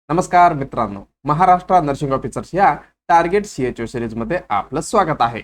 नमस्कार मित्रांनो, Maharashtra nursing officers या टार्गेट सीएचओ सिरीज मध्ये आपलं स्वागत आहे.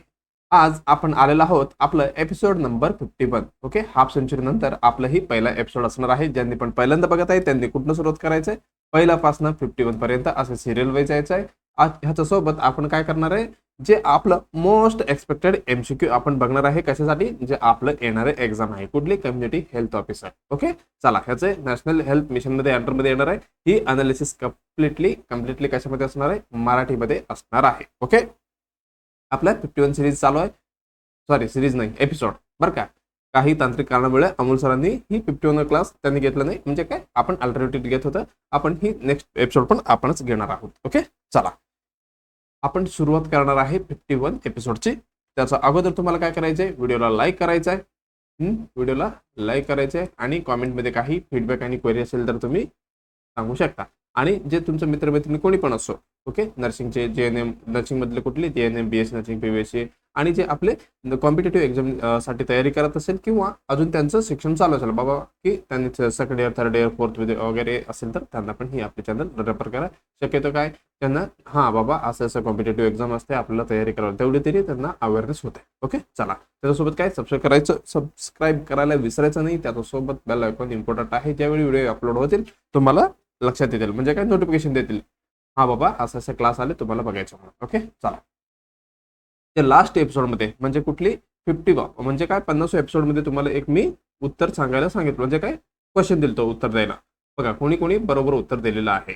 आज आपण आलेलो आहोत आपलं episode number 51. Okay, half century नंतर आपलं ही पहिला एपिसोड असणार आहे. ज्यांनी पण पहिल्यांदा बघत आहे त्यांनी कुठनं सुरुवात करायचंय, पहिल्यापासून 51 पर्यंत असं सिरियल वाईज जायचं आहे. आज ह्याच्या सोबत आपण काय करणार आहे, जे आपलं मोस्ट एक्सपेक्टेड एमसीक्यू आपण बघणार आहे. कशासाठी, जे आपलं येणारे एक्झाम आहे, कुठली कम्युनिटी हेल्थ ऑफिसर. ओके, चला ह्याचे नॅशनल हेल्थ मिशन मध्ये अंडरमध्ये येणार आहे. ही अनालिसिस कम्प्लिटली कशामध्ये असणार आहे, मराठीमध्ये असणार आहे. ओके, आपल्या 51 सिरीज चालू आहे. सॉरी, सिरीज नाही, एपिसोड बरं का. काही तांत्रिक कारणामुळे अमोल सरांनी ही 51 क्लास त्यांनी घेतला नाही, म्हणजे काय आपण अल्टरनेटिव्ह घेत होतं. आपण ही नेक्स्ट एपिसोड पण आपणच घेणार आहोत. ओके, चला आपण सुरुवात करणार आहे 51 एपिसोडची. त्याचा अगोदर तुम्हाला काय करायचंय, व्हिडिओला लाईक करायचं आहे. व्हिडिओला लाईक करायचं आहे आणि कॉमेंटमध्ये काही फीडबॅक आणि क्वेरी असेल तर तुम्ही सांगू शकता. आणि जे तुमचे मित्रमैत्रिणी कोणी पण असो, ओके, नर्सिंगचे JNM नर्सिंग मधले कुठले JNM BSc नर्सिंग PVSC आणि जे आपले कॉम्पिटेटिव्ह एक्झाम साठी तयारी करत असेल किंवा अजून त्यांचं शिक्षण चालू असेल बाबा, की त्यांनी second year third year fourth वगैरे असेल तर त्यांना पण ही आपले चॅनल रेफर करा. शक्यतो काय त्यांना बाबा असं कॉम्पिटेटिव्ह एक्झाम असते, आपल्याला तयारी करावी, तेवढी तरी त्यांना अवेअरनेस होते. ओके, चला त्याच्यासोबत काय सबस्क्राईब करायला विसरायचं नाही. त्याच्यासोबत बेल आयकॉन इम्पॉर्टंट आहे. ज्यावेळी व्हिडिओ अपलोड होतील तुम्हाला लक्षात येतील, म्हणजे काय नोटिफिकेशन देतील, बाबा असे क्लास आले तुम्हाला बघायचं म्हणून. ओके, चला ते लास्ट एपिसोडमध्ये म्हणजे कुठली 50 म्हणजे काय 50 एपिसोडमध्ये तुम्हाला एक मी उत्तर सांगायला सांगितलं, म्हणजे काय क्वेश्चन दिलं तो उत्तर द्यायला. बघा कोणी कोणी बरोबर उत्तर दिलेलं आहे.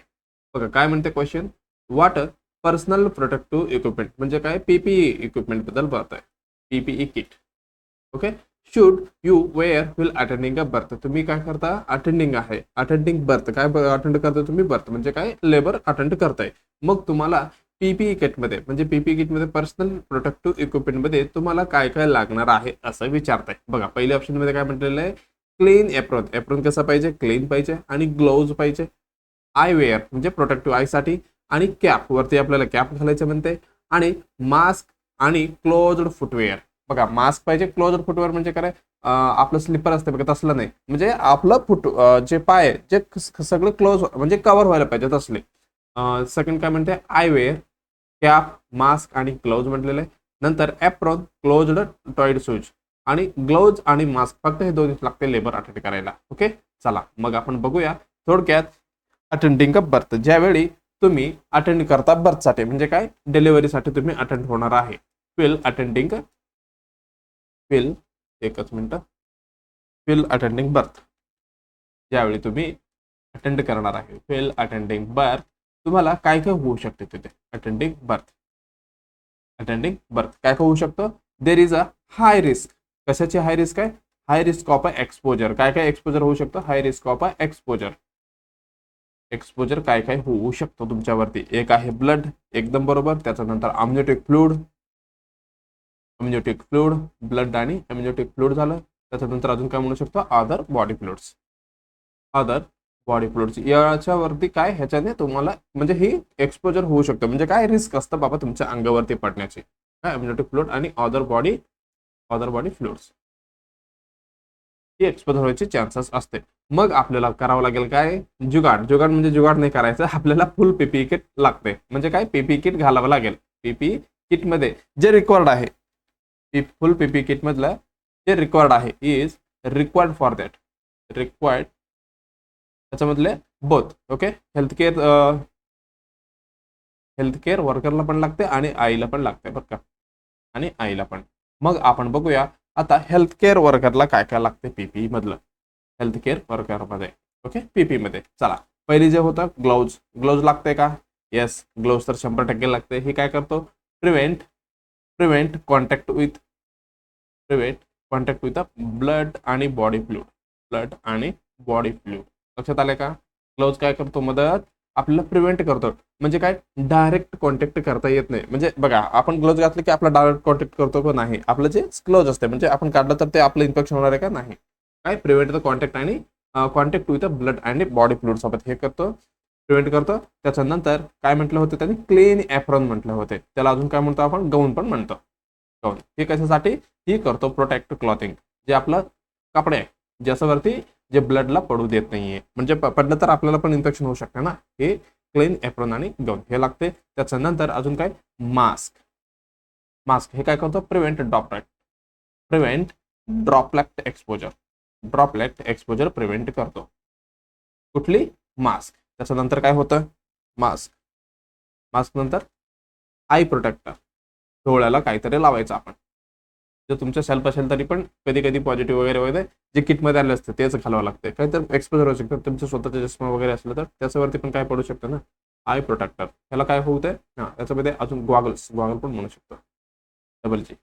बघा काय म्हणते question, what personal protective equipment, म्हणजे काय PPE इक्विपमेंट बद्दल बोलत आहे. PPE kit. Okay, should you wear will attending a birth, तुम्ही काय करता, अटेंडिंग आहे, अटेंडिंग बर्थ, काय अटेंड करता तुम्ही, बर्थ म्हणजे काय लेबर अटेंड करताय. मग तुम्हाला PPE किटमध्ये म्हणजे PPE किटमध्ये पर्सनल प्रोटेक्टिव्ह इक्विपमेंट मध्ये तुम्हाला काय काय लागणार आहे असं विचारताय. बघा पहिल्या ऑप्शन मध्ये काय म्हटलेलं आहे, क्लीन एप्रॉन, एप्रॉन कसा पाहिजे, क्लीन पाहिजे, आणि ग्लोव्ज पाहिजे. आय वेअर म्हणजे प्रोटेक्टिव्ह आय साठी, आणि कॅप वरती आपल्याला कॅप घालायचं म्हणते, आणि मास्क आणि क्लोज्ड फुटवेअर. बघा मास्क पाहिजे, क्लोज्ड फुटवेअर म्हणजे काय, आपलं स्लिपर असते बघा तसलं नाही, म्हणजे आपलं जे पाय जे सगळं क्लोज म्हणजे कव्हर व्हायला पाहिजे तसले. सेकंड काय म्हणते, आय वेअर, कॅप, मास्क आणि ग्लोव्ज म्हटलेलं आहे. नंतर एप्रॉन, क्लोज्ड टॉईड शूज, आणि ग्लोव्ज आणि मास्क फक्त हे दोन्ही लागते लेबर अटेंड करायला. ओके, चला मग आपण बघूया थोडक्यात. अटेंडिंग अ बर्थ, ज्यावेळी तुम्ही अटेंड करता बर्थसाठी, म्हणजे काय डिलिव्हरीसाठी तुम्ही अटेंड होणार आहे. एकच मिनिट, विल अटेंडिंग बर्थ, ज्यावेळी तुम्ही अटेंड करणार आहे विल अटेंडिंग बर्थ, तुम्हाला काय काय होऊ शकते तिथे. अटेंडिंग बर्थ काय काय होऊ शकतं, there is a high risk. कशाची हाय रिस्क आहे, high risk of a exposure. काय काय एक्सपोजर होऊ शकतं, high risk of a exposure काय काय होऊ शकतो तुमच्यावरती. एक आहे ब्लड, एकदम बरोबर. त्याच्यानंतर अम्नियोटिक फ्लूइड, ब्लड आणि अम्नियोटिक फ्लूइड झालं. त्याच्यानंतर अजून काय म्हणू शकतो, अदर बॉडी फ्लुइड्स. याच्यावरती काय, ह्याच्याने तुम्हाला म्हणजे ही एक्सपोजर होऊ शकतं, म्हणजे काय रिस्क असतं बाबा तुमच्या अंगावरती पडण्याची. काय अम्नियोटिक फ्लुइड आणि अदर बॉडी फ्लुइड्स, ही एक्सपोजर व्हायचे चान्सेस असते. मग आपल्याला करावं लागेल काय, जुगाड म्हणजे जुगाड नाही करायचं, आपल्याला फुल PPE किट लागते. म्हणजे काय PPE किट घालावं लागेल. PPE किट मध्ये जे रिक्वायर्ड आहे, फुल PPE किट मधलं जे रिक्वायर्ड आहे, इज रिक्वायर्ड फॉर दॅट, त्याच्यामधले बोथ. ओके, हेल्थकेअर वर्करला पण लागते आणि आईला पण लागते बरं का, आणि आईला पण. मग आपण बघूया आता हेल्थकेअर वर्करला काय काय लागते PPE मधलं. हेल्थकेअर वर्कर मध्ये, ओके, PPE मध्ये चला पहिली जे होतं ग्लोव्ज लागते का, येस, ग्लोव्ज तर 100% लागते. हे काय करतो, प्रिव्हेंट कॉन्टॅक्ट विथ ब्लड आणि बॉडी फ्लुइड. लक्षात आले का, ग्लोव्ज काय करतो, मदत आपल्याला प्रिव्हेंट करतो. म्हणजे काय, डायरेक्ट कॉन्टॅक्ट करता येत नाही. म्हणजे बघा आपण ग्लोव्ज घातले की आपला डायरेक्ट कॉन्टॅक्ट करतो का नाही, आपलं जे ग्लोव्ज असते म्हणजे आपण काढलं तर ते आपलं इन्फेक्शन होणार आहे का नाही. काय प्रिव्हेंट द कॉन्टॅक्ट आणि कॉन्टॅक्ट विथ ब्लड आणि बॉडी फ्लुइड सोबत हे करतो, प्रिव्हेंट करतो. त्याच्यानंतर काय म्हटलं होतं त्यांनी, क्लीन एप्रॉन म्हटलं होते. त्याला अजून काय म्हणतो आपण, गाऊन पण म्हणतो. गाऊन हे कशासाठी, ही करतो प्रोटेक्ट क्लॉथिंग, जे आपलं कपडे आहे ज्याच्यावरती जे ब्लडला पडू देत नाहीये, म्हणजे पडलं तर आपल्याला पण इन्फेक्शन होऊ शकतं ना. हे क्लीन एप्रॉन आणि गाऊन हे लागते. त्याच्यानंतर अजून काय, मास्क. मास्क हे काय करतो, प्रिव्हेंट ड्रॉपलेट एक्सपोजर प्रिव्हेंट करतो. कुठली, मास्क. त्याच्यानंतर काय होतं, मास्क नंतर आय प्रोटेक्टर, डोळ्याला काहीतरी लावायचं आपण. जर तुमच्या सेल्फ असेल तरी पण कधी कधी पॉझिटिव्ह वगैरे वगैरे जे किटमध्ये आले असते तेच घालावं लागते. काहीतरी एक्सपोजर होऊ शकतं, तुमचं स्वतःचा चष्मा वगैरे असलं तर त्याच्यावरती पण काय पडू शकतं ना, आय प्रोटेक्टर. ह्याला काय होतं, हां त्याच्यामध्ये अजून गॉगल पण म्हणू शकतो, डबल जी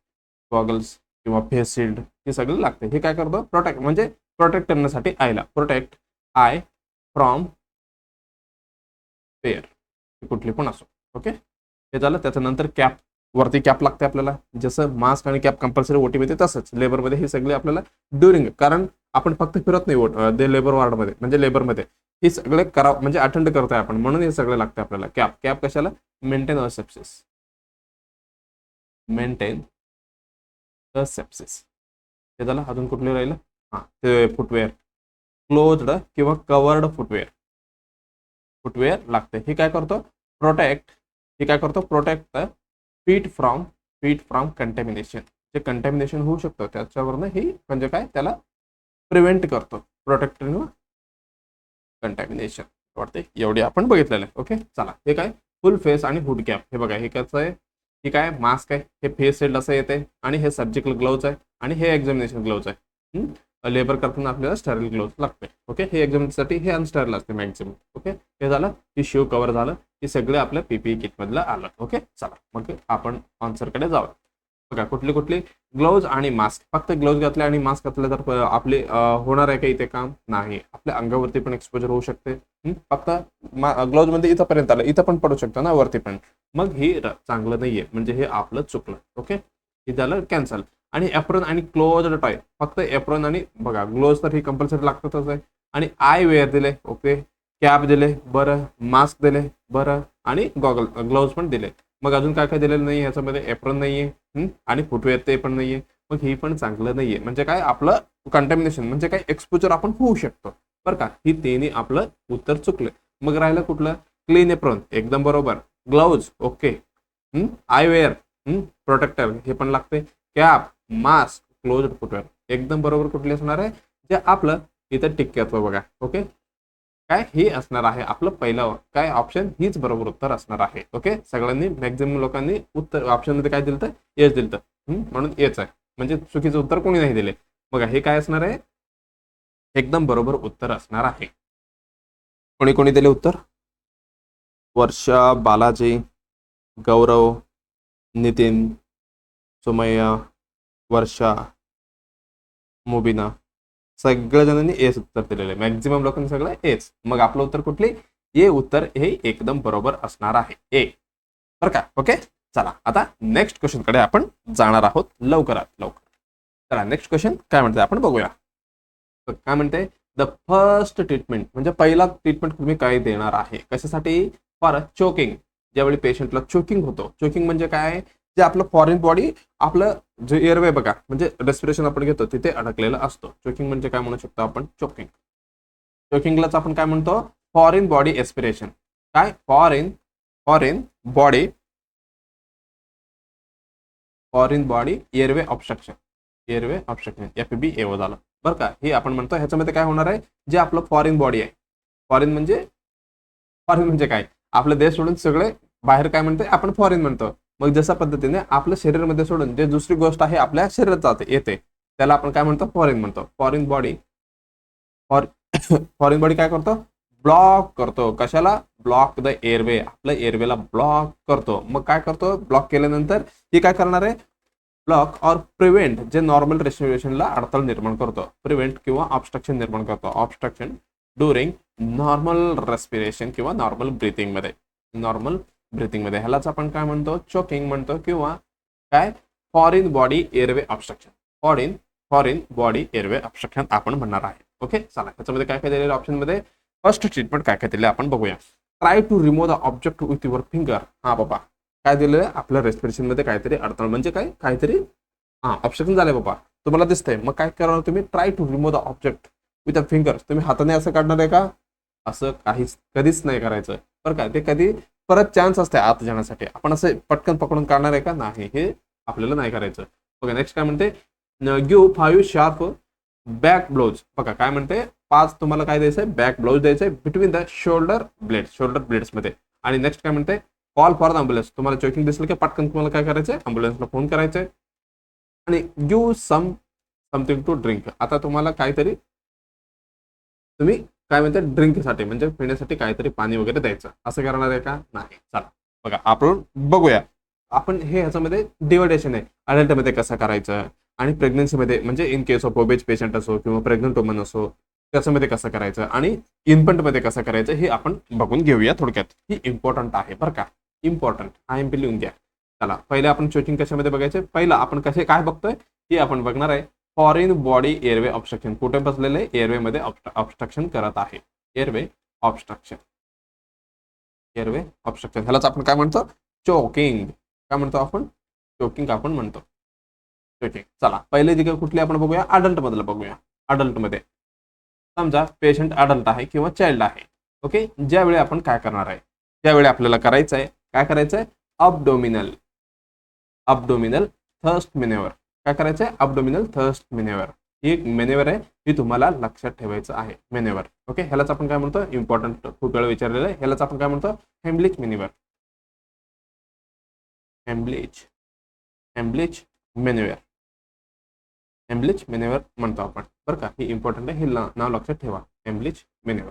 गॉगल्स किंवा फेस शिल्ड हे सगळं लागते. हे काय करतो, प्रोटेक्ट करण्यासाठी आयला, प्रोटेक्ट आय फ्रॉम पेअर, कुठली पण असो. ओके, हे झालं. त्याच्यानंतर कॅप, वरती कॅप लागते आपल्याला. जसं मास्क आणि कॅप कंपल्सरी ओटी मध्ये तसंच लेबरमध्ये हे सगळे आपल्याला ड्युरिंग, कारण आपण फक्त फिरत नाही लेबर वॉर्डमध्ये, म्हणजे लेबरमध्ये हे सगळे करा, म्हणजे अटेंड करतोय आपण, म्हणून हे सगळे लागते आपल्याला. कॅप कशाला, मेंटेन द सेप्सिस. हे झालं. अजून कुठले राहिलं, हां ते फुटवेअर, क्लोज्ड किंवा कवर्ड फुटवेअर लागते. हे काय करतो, protect the feet from contamination. जे कंटॅमिनेशन होऊ शकतं त्याच्यावरनं हे म्हणजे काय, त्याला प्रिव्हेंट करतो, प्रोटेक्ट कंटॅमिनेशन. वाटते एवढी आपण बघितलेलं आहे. ओके, चला. हे काय, फुल फेस आणि हुड कॅप. हे बघा, हे कसं आहे, हे काय मास्क आहे, हे फेस शिल्ड असं येते, आणि हे सर्जिकल ग्लोव्ज आहे, आणि हे एक्झामिनेशन ग्लोव्ज आहे. लेबर करताना आपल्याला स्टरल ग्लोव्ज लागते. ओके, हे एक्झामिनेशनसाठी हे अनस्टरल असते मॅक्झिमम. ओके, हे झालं, हे शिव कव्हर झालं, हे सगळे आपल्या पीपीई किट मधलं आलं. ओके, चला मग आपण आन्सरकडे जाऊ. बघा, कुठले ग्लोव्ज आणि मास्क. फक्त ग्लोव्ज घातले आणि मास्क घातले तर आपले होणार आहे का इथे काम, नाही. आपल्या अंगावरती पण एक्सपोजर होऊ शकते. फक्त ग्लोव्ज मध्ये इथंपर्यंत आलं, इथं पण पडू शकतं ना वरती पण, मग हे चांगलं नाहीये, म्हणजे हे आपलं चुकलं. ओके, हे झालं कॅन्सल. आणि एप्रॉन आणि क्लोज्ड टाय, फक्त एप्रॉन आणि बघा ग्लोव्ज तर ही कंपल्सरी लागतातच आहे. आणि आय वेअर दिले, ओके, कॅप दिले, बरं, मास्क दिले, बरं, आणि ग्लोव्ज पण दिले. मग अजून काय दिलेलं नाही ह्याच्यामध्ये, एप्रॉन नाहीये आणि फुटवेअर ते पण नाहीये, मग ही पण चांगलं नाहीये. म्हणजे काय, आपलं कंटॅमिनेशन म्हणजे काय, एक्सपोजर आपण होऊ शकतो, बरं का. ही तिन्ही आपलं उत्तर चुकलं. मग राहिलं कुठलं, क्लीन एप्रॉन, एकदम बरोबर. Gloves, okay. Eyewear, protector, हे पण लागते. कॅप, मास्क, क्लोज्ड फुटवेअर, एकदम बरोबर. कुठले असणार आहे, जे आपलं इथं टिक्क्याचं बघा. ओके, काय हे असणार आहे आपलं पहिलं काय ऑप्शन, हीच बरोबर उत्तर असणार आहे. ओके, सगळ्यांनी मॅक्झिमम लोकांनी उत्तर ऑप्शन मध्ये काय दिलं, एच दिलं, म्हणून एच आहे, म्हणजे चुकीचं उत्तर कोणी नाही दिले. बघा, हे काय असणार आहे, एकदम बरोबर उत्तर असणार आहे. कोणी दिले उत्तर, वर्षा, बालाजी, गौरव, नितीन, सुमय्या, वर्षा, मुबिना, सगळ्या जणांनी एच उत्तर दिलेलं आहे. मॅक्झिमम लोकांनी सगळं एच. मग आपलं उत्तर कुठले, ए उत्तर हे एकदम बरोबर असणार आहे, ए, बरं का. ओके, चला आता नेक्स्ट क्वेश्चन कडे आपण जाणार आहोत लवकरात लवकर. चला, नेक्स्ट क्वेश्चन काय म्हणते आपण बघूया. काय म्हणते, द फर्स्ट ट्रीटमेंट, म्हणजे पहिला ट्रीटमेंट तुम्ही काय देणार आहे, कशासाठी, फॉर चोकिंग. ज्यावेळी पेशंटला चोकिंग होतो, चोकिंग म्हणजे काय, जे आपलं फॉरेन बॉडी, आपलं जे एअरवे बघा, म्हणजे रेस्पिरेशन आपण घेतो तिथे अडकलेला असतो. चोकिंग म्हणजे काय म्हणू शकतो आपण, चोकिंगलाच आपण काय म्हणतो, फॉरेन बॉडी एस्पिरेशन. काय, foreign body airway obstruction, FBA एवढं झालं, बरं का. हे आपण म्हणतो, ह्याच्यामध्ये काय होणार आहे, जे आपलं फॉरेन बॉडी आहे, फॉरेन म्हणजे काय, आपलं देश सोडून सगळे बाहेर काय म्हणते आपण फॉरेन म्हणतो. मग जशा पद्धतीने आपल्या शरीरामध्ये सोडून जे दुसरी गोष्ट आहे आपल्या शरीरात जाते येते, त्याला आपण काय म्हणतो, फॉरेन म्हणतो. फॉरेन बॉडी काय करतो, ब्लॉक करतो. कशाला, ब्लॉक द एअरवे, आपल्या एअरवेला ब्लॉक करतो. मग काय करतो, ब्लॉक केल्यानंतर हे काय करणार आहे, ब्लॉक और प्रिव्हेंट, जे नॉर्मल रेस्पिरेशनला अडथळा निर्माण करतो, प्रिव्हेंट किंवा ऑब्स्ट्रक्शन निर्माण करतो, ऑब्स्ट्रक्शन ड्युरिंग नॉर्मल रेस्पिरेशन किंवा नॉर्मल ब्रीथिंग मध्ये, ह्यालाच आपण काय म्हणतो, चोकिंग म्हणतो, किंवा काय, foreign body airway obstruction, foreign body airway obstruction आपण म्हणणार आहे. ओके, चला, त्याच्यामध्ये काय दिलेलं ऑप्शन मध्ये, फर्स्ट ट्रीटमेंट काय दिले आपण बघूया. Try to remove the object with your finger. हा बाबा, काय दिलं, आपल्या रेस्पिरेशन मध्ये काहीतरी अडथळा, म्हणजे काय, काहीतरी ऑब्स्ट्रक्शन झालंय बाबा, तुम्हाला दिसतंय. मग काय करणार तुम्ही, try to remove the object with a finger. तुम्ही हाताने असं काढणार आहे का, असं कधीच नाही करायचं. बरं का. ते कधी परत चान्स असते आत जाण्यासाठी. आपण असं पटकन पकडून काढणार आहे का नाही, हे आपल्याला नाही करायचं. बघा नेक्स्ट काय म्हणते, गिव्ह 5 शार्प बॅक ब्लाउज. बघा काय म्हणते, 5 तुम्हाला काय द्यायचंय, बॅक ब्लाउज द्यायचंय बिटवीन द शोल्डर ब्लेड्स मध्ये. आणि नेक्स्ट काय म्हणते, कॉल फॉर द अँब्युलन्स. तुम्हाला चोकिंग दिसलं की पटकन तुम्हाला काय करायचंय, अँब्युलन्सला फोन करायचंय. आणि गिव्ह समथिंग टू ड्रिंक. आता तुम्हाला काहीतरी तुम्ही काय म्हणते ड्रिंकसाठी म्हणजे पिण्यासाठी काहीतरी पाणी वगैरे द्यायचं. असं करणार आहे का नाही. चला बघा आपण बघूया. आपण हे ह्याच्यामध्ये डिवायडेशन आहे, अडल्टमध्ये कसं करायचं आणि प्रेग्नन्सीमध्ये म्हणजे in case of obeys patient असो किंवा प्रेग्नंट वुमन असो त्याच्यामध्ये कसं करायचं आणि इन्फंटमध्ये कसं करायचं हे आपण बघून घेऊया थोडक्यात. ही इम्पॉर्टंट आहे बरं का, इम्पॉर्टंट. IMP लिहून घ्या. चला पहिले आपण चोकिंग कशामध्ये बघायचे, पहिलं आपण कसे काय बघतोय की आपण बघणार आहे फॉरेन बॉडी एअरवे ऑब्स्ट्रक्शन. कुठे बसलेले, एअरवे मध्ये ऑब्स्ट्रक्शन करत आहे. एअरवे ऑब्स्ट्रक्शन, एअरवे ऑब्स्ट्रक्शन ह्यालाच आपण काय म्हणतो, चोकिंग. काय म्हणतो आपण, चोकिंग आपण म्हणतो. चोकिंग. चला पहिले जी कुठली आपण बघूया, अडल्ट मधलं बघूया. अडल्ट मध्ये समजा पेशंट अडल्ट आहे किंवा चाइल्ड आहे. ओके, ज्यावेळी आपण काय करणार आहे, त्यावेळी आपल्याला करायचं आहे काय करायचं आहे, अबडोमिनल थर्स्ट मेनेवर. काय करायचं आहे, अबडोमिनल थर्स्ट मेनेवर. ही एक मेनेवर आहे, ही तुम्हाला लक्षात ठेवायचं आहे. मेनेवर. ओके, ह्यालाच आपण काय म्हणतो, इम्पॉर्टंट खूप वेळा विचारलेलं आहे, ह्यालाच आपण काय म्हणतो, हेमलिच मेनेवर. हेमलिच मेनेवर, हेमलिच मेनेवर म्हणतो आपण बरं का. ही इम्पॉर्टंट आहे, हे नाव लक्षात ठेवा, हेमलिच मेनेवर.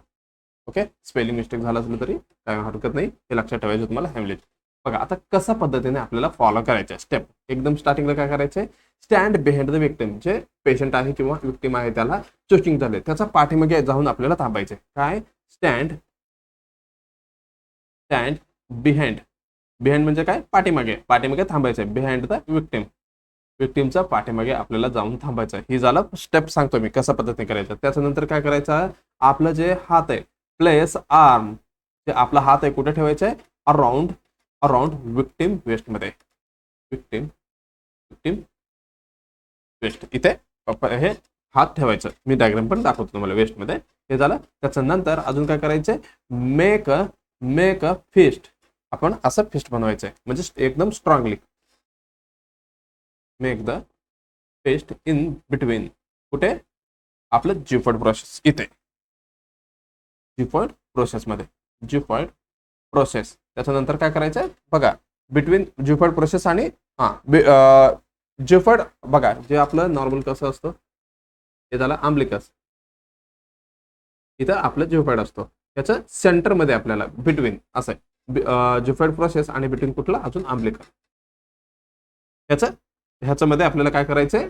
ओके, स्पेलिंग मिस्टेक झाला असलं तरी काय हरकत नाही, हे लक्षात ठेवायचं तुम्हाला, हेमलिच. बघा आता कसा पद्धतीने आपल्याला फॉलो करायचं स्टेप. एकदम स्टार्टिंगला काय करायचंय, स्टँड बिहाइंड द विक्टिम. जे पेशंट आहे किंवा विक्टिम आहे त्याला चोकिंग झाले, त्याचा पाठीमागे जाऊन आपल्याला थांबायचे. काय, स्टँड बिहाइंड. बिहाइंड म्हणजे काय, पाठीमागे थांबायचंय. बिहाइंड द विक्टिमचा पाठीमागे आपल्याला जाऊन थांबायचं. ही झालं स्टेप, सांगतो मी कसा पद्धतीने करायचं. त्याच्यानंतर काय करायचं, आपलं जे हात आहे, प्लेस आर्म, जे आपला हात आहे कुठे ठेवायचं आहे, अराउंड विक्टिम वेस्ट मध्ये. विक्टिम वेस्ट इथे हे हात ठेवायचं. मी डायग्राम पण दाखवतो तुम्हाला वेस्ट मध्ये. हे झालं. त्याच्यानंतर अजून काय करायचंय, मेक अ फिस्ट. आपण असं फिस्ट बनवायचंय म्हणजे एकदम strongly. Make the fist in between. कुठे, आपलं जिफॉइड प्रोसेस इथे, जिफॉइड प्रोसेस मध्ये, जिफॉइड प्रोसेस. त्याच्यानंतर काय करायचंय बघा, बिटवीन जिफॉइड प्रोसेस आणि जिफॉइड. बघा जे आपलं नॉर्मल कसं असतं, हे झालं आंब्लिकस, इथं आपलं जिफॉइड असतो. त्याचं सेंटर मध्ये आपल्याला बिटवीन असं जिफॉइड प्रोसेस आणि बिटवीन कुठला अजून आंब्लिकस. ह्याच्यामध्ये आपल्याला काय करायचंय,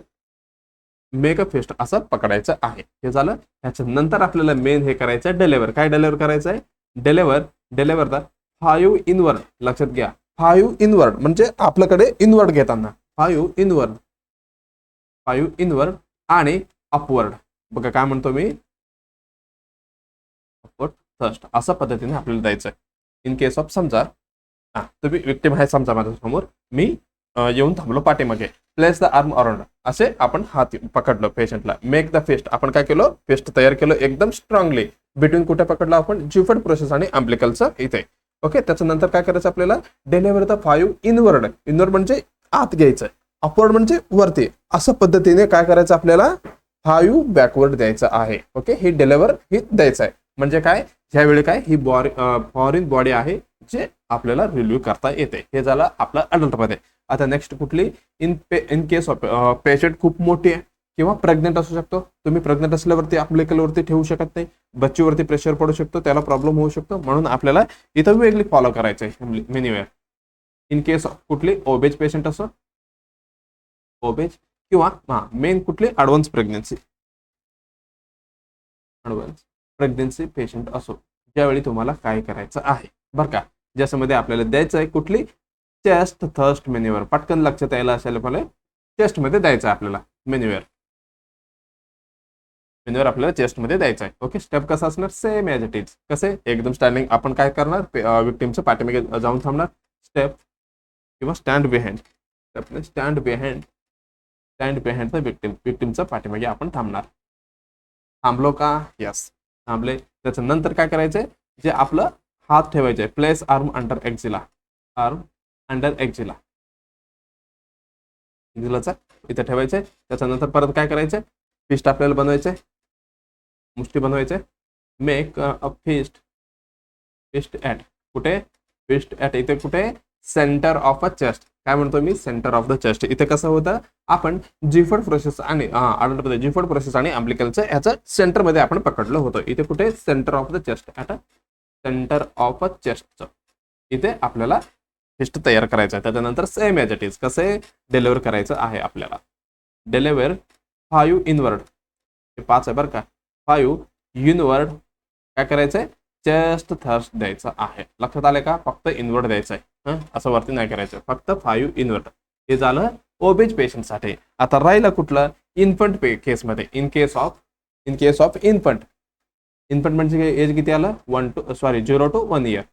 मेक अ फिस्ट असं पकडायचं आहे. हे झालं. ह्याच्यानंतर आपल्याला मेन हे करायचं, डेलिव्हर. काय डेलिव्हर करायचंय, डेलिव्हर द 5 इनवर्ड. लक्षात घ्या, 5 इनवर्ड म्हणजे आपल्याकडे इनवर्ड घेताना 5 इनवर्ड आणि अपवर्ड. बघा काय म्हणतो मी, अपवर्ड थर्स्ट. अशा पद्धतीने आपल्याला द्यायचं आहे. इन केस ऑफ समजा तुम्ही विक्टिम आहे समजा माझ्या समोर, मी येऊन थांबलो पाठीमागे. Place the arm around. असे आपण हात पकडलो पेशंटला. Make the fist. आपण काय केलं, फिस्ट तयार केलं एकदम स्ट्रॉंगली. बिटवीन कुठे पकडलं आपण, जिफॉइड प्रोसेस आणि अम्ब्लिकलचं इथे. ओके, त्याच्यानंतर काय करायचं आपल्याला, डिलिव्हर द 5 इनवर्ड. इनवर्ड म्हणजे आत घ्यायचं, अपवर्ड म्हणजे वरती. असं पद्धतीने काय करायचं आपल्याला, 5 बॅकवर्ड द्यायचं आहे. ओके, ही डिलिव्हर ही द्यायचं आहे. म्हणजे काय, ह्यावेळी काय, ही फॉरेन बॉडी आहे जे आपल्याला रिलीव्ह करता येते. हे झालं आपलं अडल्ट मध्ये. आता नेक्स्ट कुठली, इन केस ऑफ पेशंट खूप मोठी आहे किंवा प्रेग्नेंट असू शकतो. तुम्ही प्रेग्नेंट असल्यावरती अप्लिकलवरती ठेवू शकत नाही, बच्चीवरती प्रेशर पडू शकतो, त्याला प्रॉब्लेम होऊ शकतो. म्हणून आपल्याला इथं वेगळी फॉलो करायचं आहे मेन्यूवर. इन केस ऑफ कुठली ओबेज पेशंट असो, ओबेज किंवा मेन कुठली ऍडव्हान्स प्रेग्नन्सी पेशंट असो, ज्यावेळी तुम्हाला काय करायचं आहे बरं का. ज्याच्यामध्ये आपल्याला द्यायचं आहे कुठली, चेस्ट थर्स्ट मेन्यूवर. पटकन लक्षात यायला असेल मला, चेस्ट मध्ये द्यायचं आहे आपल्याला मेन्यूवर आपल्याला चेस्ट मध्ये द्यायचं आहे. ओके, स्टेप कसा असणार, सेम एज इट इज. कसे, एकदम स्टँडिंग. आपण काय करणार, विक्टिमच्या पाठीमागे जाऊन थांबणार. स्टेप किंवा स्टँड बिहाइंड द विक्टिमच्या पाठीमागे आपण थांबणार. थांबलो का, यस थांबले. त्याच्यानंतर काय करायचंय, जे आपलं हात ठेवायचे, place arm under axilla, arm under axilla, एक्झिलाचा इथे ठेवायचे. त्याच्यानंतर परत काय करायचे, फिस्ट आपल्याला बनवायचे, मुष्टी बनवायचे. Make a fist, fist at कुठे, फिस्ट ॲट इथे कुठे, सेंटर ऑफ अ चेस्ट. काय म्हणतो मी, सेंटर ऑफ द चेस्ट. इथे कसं होतं, आपण जिफोर्ड प्रोसेस आणि आर्डरमध्ये जिफोर्ड प्रोसेस आणि अम्बिलिकलचं ह्याचं सेंटरमध्ये आपण पकडलं होतं. इथे कुठे, centre of the chest, at a centre of a चेस्टचं इथे आपल्याला फिस्ट तयार करायचं आहे. त्याच्यानंतर सेम ॲज इट इज कसे डिलिव्हर करायचं आहे आपल्याला. डिलिव्हर 5 इनवर्ड, हे 5 आहे बरं का, 5 इनवर्ड काय करायचंय, चेस्ट थ्रस्ट द्यायचं आहे. लक्षात आले का, फक्त इनवर्ड द्यायचं आहे, असं वरती नाही करायचं, फक्त 5 इनवर्ड. हे झालं ओबेज पेशंटसाठी. आता राहिलं कुठलं, इन्फंट केसमध्ये. इन केस ऑफ इन्फंट म्हणजे एज किती आलं, 0 to 1 year.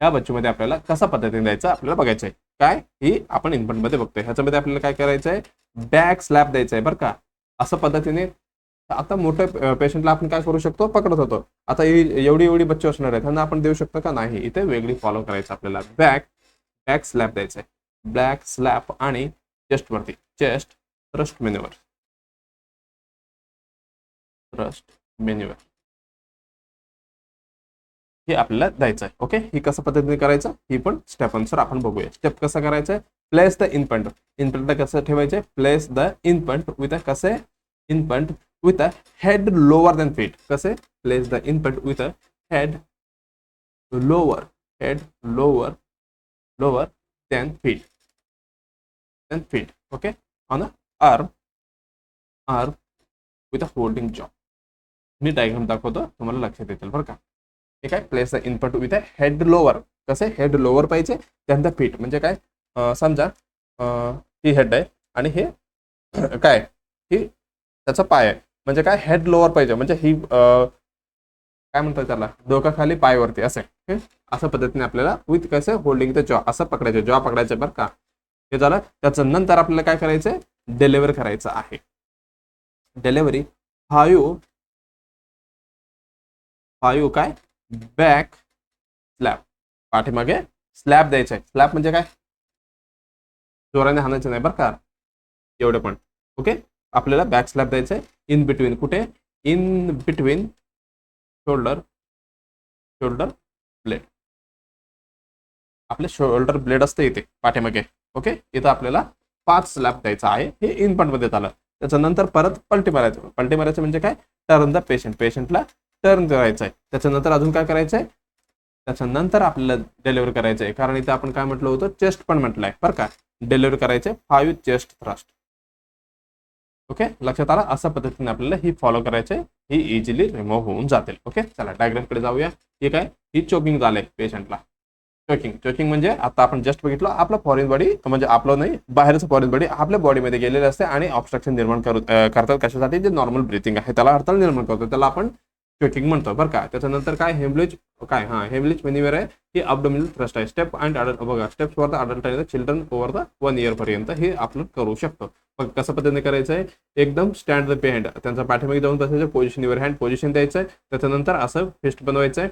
या बच्चूमध्ये आपल्याला कसा पद्धतीने द्यायचं आपल्याला बघायचं आहे. काय, ही आपण इन्फंट मध्ये बघतोय. ह्याच्यामध्ये आपल्याला काय करायचं आहे, बॅक स्लॅप द्यायचं आहे बरं का, असं पद्धतीने. आता मोठ्या पेशंटला आपण काय करू शकतो, पकडत होतो. आता एवढी बच्चे असणार आहेत, त्यांना आपण देऊ शकतो का, नाही. इथे वेगळी फॉलो करायचं आपल्याला. बॅक स्लॅप द्यायचं आहे, बॅक स्लॅप आणि चेस्ट वरती, chest thrust manure, thrust manure हे आपल्याला द्यायचं आहे. ओके, ही कसं पद्धतीने करायचं, ही पण स्टेप अनुसार आपण बघूया. स्टेप कसं करायचं, प्लेस द इन्फंट, इन्फंटला कसं ठेवायचे, place the infant with a कसे, infant with a head lower than feet. कसे, place the infant with a head lower than feet. Okay, on a arm with a holding jaw. Me diagram दाखवतो, तुम्हाला लक्षात येतील बरं का. ठीक आहे, place the infant with a head lower. कसे, हेड लोअर पाहिजे, त्यानंतर फीट म्हणजे काय, समजा ही हेड आहे आणि हे काय, ही त्याचा पाय आहे. म्हणजे काय, हेड लोअर पाहिजे, म्हणजे ही काय म्हणतात त्याला, डोका खाली पाय वरती असे. असं पद्धतीने आपल्याला विथ कसे, होल्डिंग द जॉ, असं पकडायचं, जॉ पकडायचं बरं का. हे झालं. त्याचं नंतर आपल्याला काय करायचंय, डिलिव्हर करायचं आहे. डिलिव्हरी 5 काय, बॅक स्लॅप, पाठीमागे स्लॅप द्यायचा आहे. स्लॅप म्हणजे काय, जोराने हाणायचं नाही बरं का, एवढे पण. ओके, आपल्याला बॅक स्लॅप द्यायचं आहे. इन बिटवीन कुठे, इन बिटवीन शोल्डर ब्लेड, आपले शोल्डर ब्लेड असते इथे पाठीमागे. ओके, इथं आपल्याला 5 स्लॅप द्यायचा आहे. हे इनपंट मध्ये झालं. त्याच्यानंतर परत पलटी मारायचं. पलटी मारायचं म्हणजे काय, टर्न द पेशंटला टर्न करायचं आहे. त्याच्यानंतर अजून काय करायचंय, त्याच्यानंतर आपल्याला डिलिव्हर करायचं आहे. कारण इथे आपण काय म्हटलं होतं, चेस्ट पण म्हटलंय बरं का. डिलिव्हर करायचे 5 चेस्ट थ्रस्ट. ओके, लक्षात आला. अशा पद्धतीने आपल्याला ही फॉलो करायचे, ही इझिली रिमूव्ह होऊन जातील. ओके, चला डायग्राम कडे जाऊया. ही काय, ही चोकिंग झालंय पेशंटला. चोकिंग म्हणजे आता आपण जस्ट बघितलं, आपलं फॉरेन बॉडी म्हणजे आपलं नाही, बाहेरचं फॉरेन बॉडी आपल्या बॉडीमध्ये गेलेलं असते आणि ऑब्स्ट्रक्शन निर्माण करतात. कशासाठी, जे नॉर्मल ब्रिथिंग आहे त्याला अडथळा निर्माण करतो, त्याला आपण चोकिंग म्हणतो बरं का. त्याच्यानंतर काय, हेमरेज, काय हेमरेज मेन्युअर आहे, ही अब्डोमिनल थ्रस्ट आहे. स्टेप अँड अडल्ट बघा, स्टेप्स फॉर द अडल्ट आणि चिल्ड्रन ओव्हर द 1 year पर्यंत हे आपण करू शकतो. मग कसं पद्धतीने करायचं आहे, एकदम स्टँड द पे हँड, त्यांचा पाठीमागे जाऊन बसायचं, पोझिशनवर हँड पोझिशन द्यायचं आहे. त्याच्यानंतर असं फिस्ट बनवायचं आहे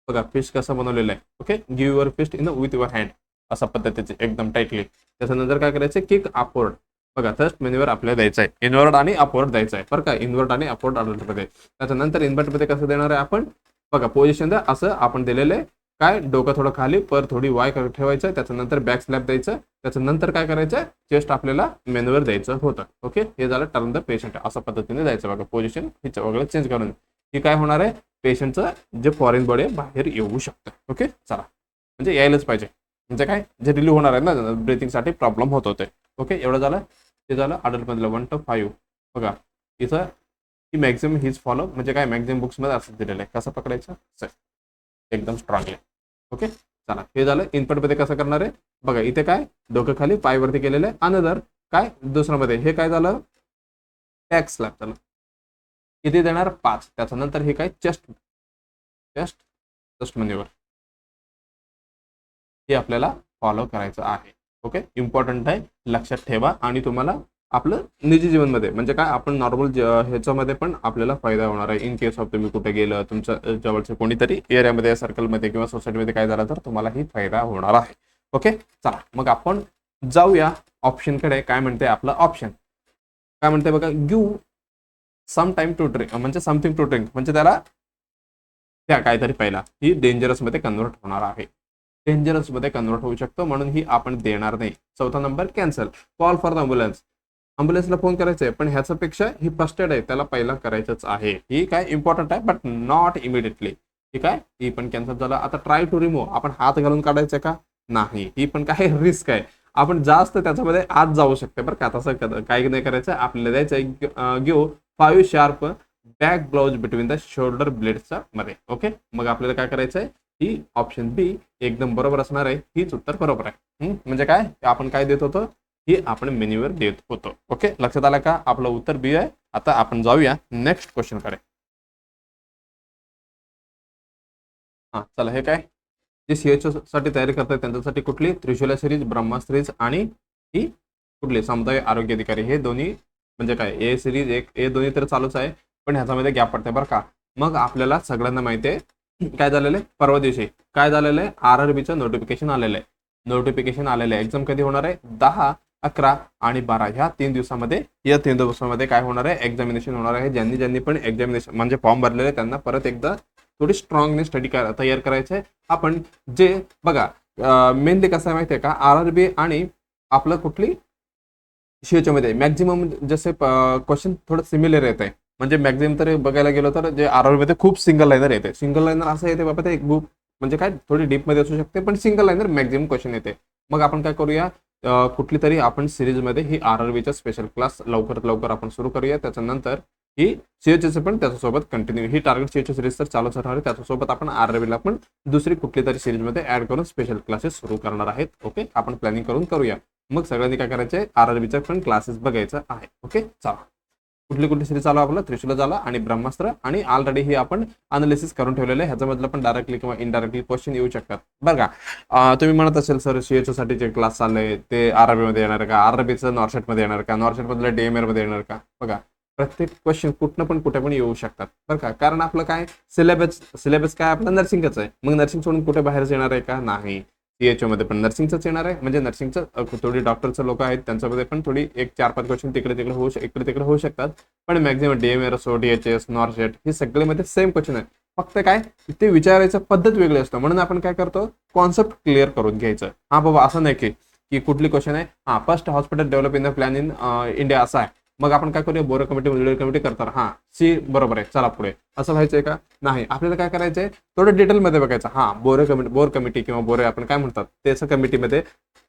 बघा, फिस्ट कसं बनवलेलं आहे. Okay, give your fist in with your hand, अशा पद्धतीचे एकदम टाईटली. त्याच्यानंतर काय करायचं, किक अपवर्ड बघा, थर्स्ट मेन्युअर आपल्याला द्यायचं आहे. इनवर्ड आणि अपवर्ड द्यायचं आहे बरं का, इनवर्ड आणि अपवर्ड अडल्टमध्ये. त्याच्यानंतर इन्व्हर्टमध्ये कसं देणार आहे आपण बघा, पोझिशन द्या असं आपण दिलेलं आहे. काय, डोकं थोडं खाली, पर थोडी वाय ठेवायचं. त्याच्यानंतर बॅक स्लॅप द्यायचं. त्याच्यानंतर काय करायचं, चेस्ट आपल्याला मेन्युअर द्यायचं होतं. ओके, हे झालं टर्न द पेशंट, अशा पद्धतीने द्यायचं बघा. पोझिशन हिचं वगैरे चेंज करून ही काय होणार आहे, पेशंटचं जे फॉरेन बॉडी आहे बाहेर येऊ शकतं. ओके, चला, म्हणजे यायलाच पाहिजे, म्हणजे काय, जे रिलीव्ह होणार आहे ना, ब्रिथिंगसाठी प्रॉब्लेम होत होते. ओके, एवढं झालं. ते झालं अडल्टमधलं 1 to 5. बघा इथं ही मॅक्झिमम हीच फॉलो, म्हणजे काय, मॅक्झिमम बुक्समध्ये असं दिलेलं आहे. कसं पकडायचं, एकदम स्ट्रॉंगली. ओके, चला, हे झालं. इनपुटमध्ये कसं करणार आहे बघा, इथे काय, डोकं खाली पायवरती केलेलं आहे. अनदर काय, दुसऱ्यामध्ये हे काय झालं, बॅक स्लॅप झालं. किती देणार, 5. त्याच्यानंतर हे काय, चेस्ट मेन्युअर हे आपल्याला फॉलो करायचं आहे. ओके, इम्पॉर्टंट आहे, लक्षात ठेवा. आणि तुम्हाला आपलं निजी जीवनमध्ये म्हणजे काय आपण नॉर्मल ह्याच्यामध्ये पण आपल्याला फायदा होणार आहे. इन केस ऑफ तुम्ही कुठे गेलं तुमच्या जवळच्या कोणीतरी एरियामध्ये सर्कलमध्ये किंवा सोसायटीमध्ये काय झालं तर तुम्हालाही फायदा होणार आहे. ओके चला मग आपण जाऊया ऑप्शनकडे. काय म्हणते आपलं ऑप्शन काय म्हणते बघा, give some time to drink म्हणजे समथिंग टू ड्रिंक म्हणजे त्याला त्या काहीतरी पहिला ही डेंजरस मध्ये कन्वर्ट होणार आहे. डेंजरस मध्ये कन्वर्ट होऊ शकतो म्हणून ही आपण देणार नाही. चौथा number cancel. Call for the ambulance. अँब्युलन्सला फोन करायचा आहे पण ह्याच्यापेक्षा ही फर्स्ट एड आहे त्याला पहिला करायचंच आहे. ही काय इम्पॉर्टंट आहे बट नॉट इमिडिएटली. ठीक आहे ही पण कॅन्सल झालं. आता ट्राय टू रिमूव्ह. आपण हात घालून काढायचं का नाही. ही पण काय रिस्क आहे. आपण जास्त त्याच्यामध्ये आत जाऊ शकते बरं का. तसं काही नाही करायचं. आपल्याला द्यायचं give 5 sharp back blows between the shoulder ब्लेड्सच्या मध्ये. ओके मग आपल्याला काय करायचं आहे. ही ऑप्शन बी एकदम बरोबर असणार आहे. हीच उत्तर बरोबर आहे. म्हणजे काय आपण काय देत होतो ही आपण मेन्यूवर देत होतो. ओके लक्षात आलं का. आपलं उत्तर बी आहे. आता आपण जाऊया नेक्स्ट क्वेश्चन कडे. हा चला हे काय जे सीएचओ साठी तयारी करतात त्यांच्यासाठी कुठली त्रिशूला सिरीज, ब्रह्मा सिरीज आणि ही कुठली समुदाय आरोग्य अधिकारी. हे दोन्ही म्हणजे काय ए सिरीज एक ए दोन्ही तर चालूच आहे पण ह्याच्यामध्ये गॅप पडते बरं का. मग आपल्याला सगळ्यांना माहिती आहे काय झालेलं आहे. परवा दिवशी काय झालेलं आहे RRBचं नोटिफिकेशन आलेलं आहे. नोटिफिकेशन आलेलं आहे. एक्झाम कधी होणार आहे 10, 11 आणि 12 ह्या 3 दिवसामध्ये. या 3 दिवसामध्ये काय होणार आहे एक्झामिनेशन होणार आहे. ज्यांनी पण एक्झामिनेशन म्हणजे फॉर्म भरलेले त्यांना परत एकदा थोडी स्ट्रॉंगने स्टडी तयार करायचं आहे. आपण जे बघा मेनली कसं आहे माहिती आहे का RRB आणि आपलं कुठली सीएचओ मध्ये मॅक्झिमम जसे क्वेश्चन थोडं सिमिलर येत आहे. म्हणजे मॅक्झिमम तर बघायला गेलो तर जे RRB मध्ये खूप सिंगल लाईनर येते. सिंगल लाईनर असं येते बाबा ते एक बुक म्हणजे काय थोडी डीप मध्ये असू शकते पण सिंगल लाईनर मॅक्झिमम क्वेश्चन येते. मग आपण काय करूया कुठली तरी आपण सिरीजमध्ये ही RRBचा स्पेशल क्लास लवकरात लवकर आपण सुरू करूया. त्याच्यानंतर ही सीएचओ पण त्याच्यासोबत कंटिन्यू ही टार्गेट सीएचओ सिरीज तर चालूच राहणार आहे. त्याच्यासोबत आपण RRBला पण दुसरी कुठली तरी सिरीजमध्ये ऍड करून स्पेशल क्लासेस सुरू करणार आहेत. ओके आपण प्लॅनिंग करून करूया. मग सगळ्यांनी काय करायचं आहे RRBचा पण क्लासेस बघायचं आहे. ओके चला कुठली कुठली सिरीज चालू आपलं त्रिशूला झाला आणि ब्रह्मास्त्र आणि ऑलरेडी ही आपण अनालिसिस करून ठेवलेलं आहे. ह्याच्यामधलं पण डायरेक्टली किंवा इनडायरेक्टली क्वेश्चन येऊ शकतात बरं का. तुम्ही म्हणत असेल सर सीएचओ साठी जे क्लास चालले ते RRB मध्ये येणार का, RRBचं नॉर्सेट मध्ये येणार का, नॉर्सेट मधलं DMR मध्ये येणार का. बघा प्रत्येक क्वेश्चन कुठनं पण कुठे पण येऊ शकतात बरं का. कारण आपलं काय सिलेबस काय आपलं नर्सिंगच आहे. मग नर्सिंग सोडून कुठे बाहेरच येणार आहे का नाही. सीएचओ मध्ये पण नर्सिंगच येणार आहे. म्हणजे नर्सिंगचं थोडी डॉक्टरचं लोक आहेत त्यांच्यामध्ये पण थोडी एक 4-5 क्वेश्चन इकडे तिकडे होऊ शकतात. पण मॅक्झिमम DMR असो DHS नॉर्सेट हे सगळ्यामध्ये सेम क्वेश्चन आहे. फक्त काय ते विचारायचं पद्धत वेगळी असतं. म्हणून आपण काय करतो कॉन्सेप्ट क्लिअर करून घ्यायचं. हा बाबा असं नाही की कुठली क्वेश्चन आहे हा first hospital develop in the plan in India असा आहे. मग आपण काय करूया बोरो कमिटी मिडल कमिटी करतात हा सी बरोबर आहे चला पुढे असं व्हायचंय का नाही. आपल्याला काय करायचंय थोडं डिटेलमध्ये बघायचं. हा बोर कमिटी किंवा बोरे आपण काय म्हणतात त्याचं कमिटीमध्ये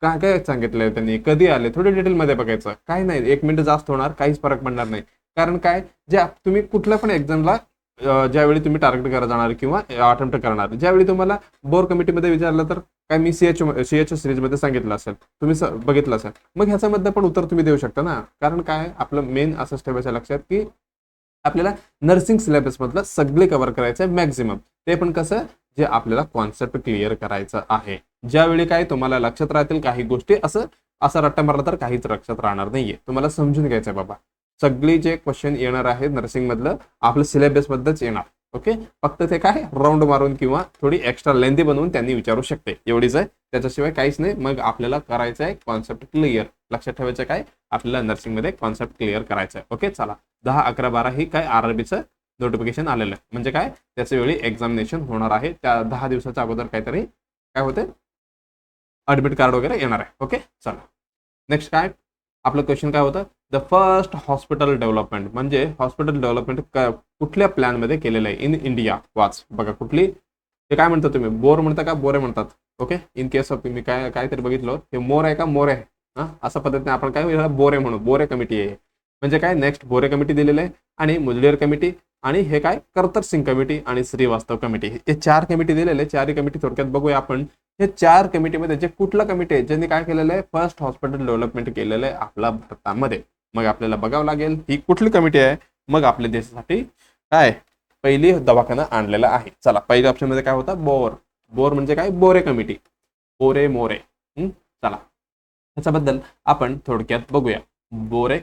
काय काय सांगितलंय त्यांनी कधी आले थोडे डिटेलमध्ये बघायचं. काय नाही 1 मिनिट जास्त होणार काहीच फरक पडणार नाही. कारण काय जे तुम्ही कुठल्या पण एक्झामला ज्यावेळी तुम्ही टार्गेट करत जाणार किंवा अटेम्प्ट करणार ज्यावेळी तुम्हाला बोर कमिटीमध्ये विचारलं तर काय मी सीएचओ सिरीजमध्ये सांगितलं असेल तुम्ही बघितलं असेल मग ह्याच्यामध्ये पण उत्तर तुम्ही देऊ शकता ना. कारण काय आपलं मेन असंच ठेवायचं लक्षात की आपल्याला नर्सिंग सिलेबस मधलं सगळे कव्हर करायचं आहे मॅक्झिमम. ते पण कसं जे आपल्याला कॉन्सेप्ट क्लिअर करायचं आहे. ज्यावेळी काय तुम्हाला लक्षात राहतील काही गोष्टी असं रट्टा मारला तर काहीच लक्षात राहणार नाहीये. तुम्हाला समजून घ्यायचंय बाबा सगळी जे क्वेश्चन येणार आहे नर्सिंग मधलं आपलं सिलेबस मधलंच येणार. ओके फक्त ते काय राऊंड मारून किंवा थोडी एक्स्ट्रा लेंथी बनवून त्यांनी विचारू शकते एवढीच आहे. त्याच्याशिवाय काहीच नाही. मग आपल्याला करायचं आहे कॉन्सेप्ट क्लिअर. लक्षात ठेवायचं काय आपल्याला नर्सिंग मध्ये कॉन्सेप्ट क्लिअर करायचं आहे. ओके चला 10, 11, 12 ही काय RRBचं नोटिफिकेशन आलेलं आहे. म्हणजे काय त्याच्या वेळी एक्झामिनेशन होणार आहे. त्या 10 दिवसाच्या अगोदर काहीतरी काय होते ऍडमिट कार्ड वगैरे येणार आहे. ओके चला नेक्स्ट काय आपलं क्वेश्चन काय होतं द फर्स्ट हॉस्पिटल डेव्हलपमेंट म्हणजे हॉस्पिटल डेव्हलपमेंट कुठल्या प्लॅन मध्ये केलेलं आहे इन इंडिया. वाच बघा कुठली हे काय म्हणतात तुम्ही बोर म्हणता का बोरे म्हणतात. Okay in case of me काहीतरी बघितलं हे मोर आहे का मोर आहे हा अशा पद्धतीने आपण काय बोरे म्हणू. बोरे कमिटी आहे म्हणजे काय नेक्स्ट बोरे कमिटी दिलेलं आहे आणि मुदलियर कमिटी आणि हे काय करतर सिंग कमिटी आणि श्रीवास्तव कमिटी हे 4 कमिटी दिलेले. 4 कमिटी थोडक्यात बघूया आपण. हे 4 कमिटीमध्ये जे कुठला कमिटी आहे ज्यांनी काय केलेलं आहे फर्स्ट हॉस्पिटल डेव्हलपमेंट केलेलं आहे आपल्या भारतामध्ये. मग आपल्याला बघावं लागेल ही कुठली कमिटी आहे. मग आपल्या देशासाठी काय पहिली दवाखाना आणलेला आहे. चला पहिल्या ऑप्शन मध्ये काय होता बोर म्हणजे काय बोरे कमिटी बोरे मोरे. चला त्याच्याबद्दल आपण थोडक्यात बघूया. बोर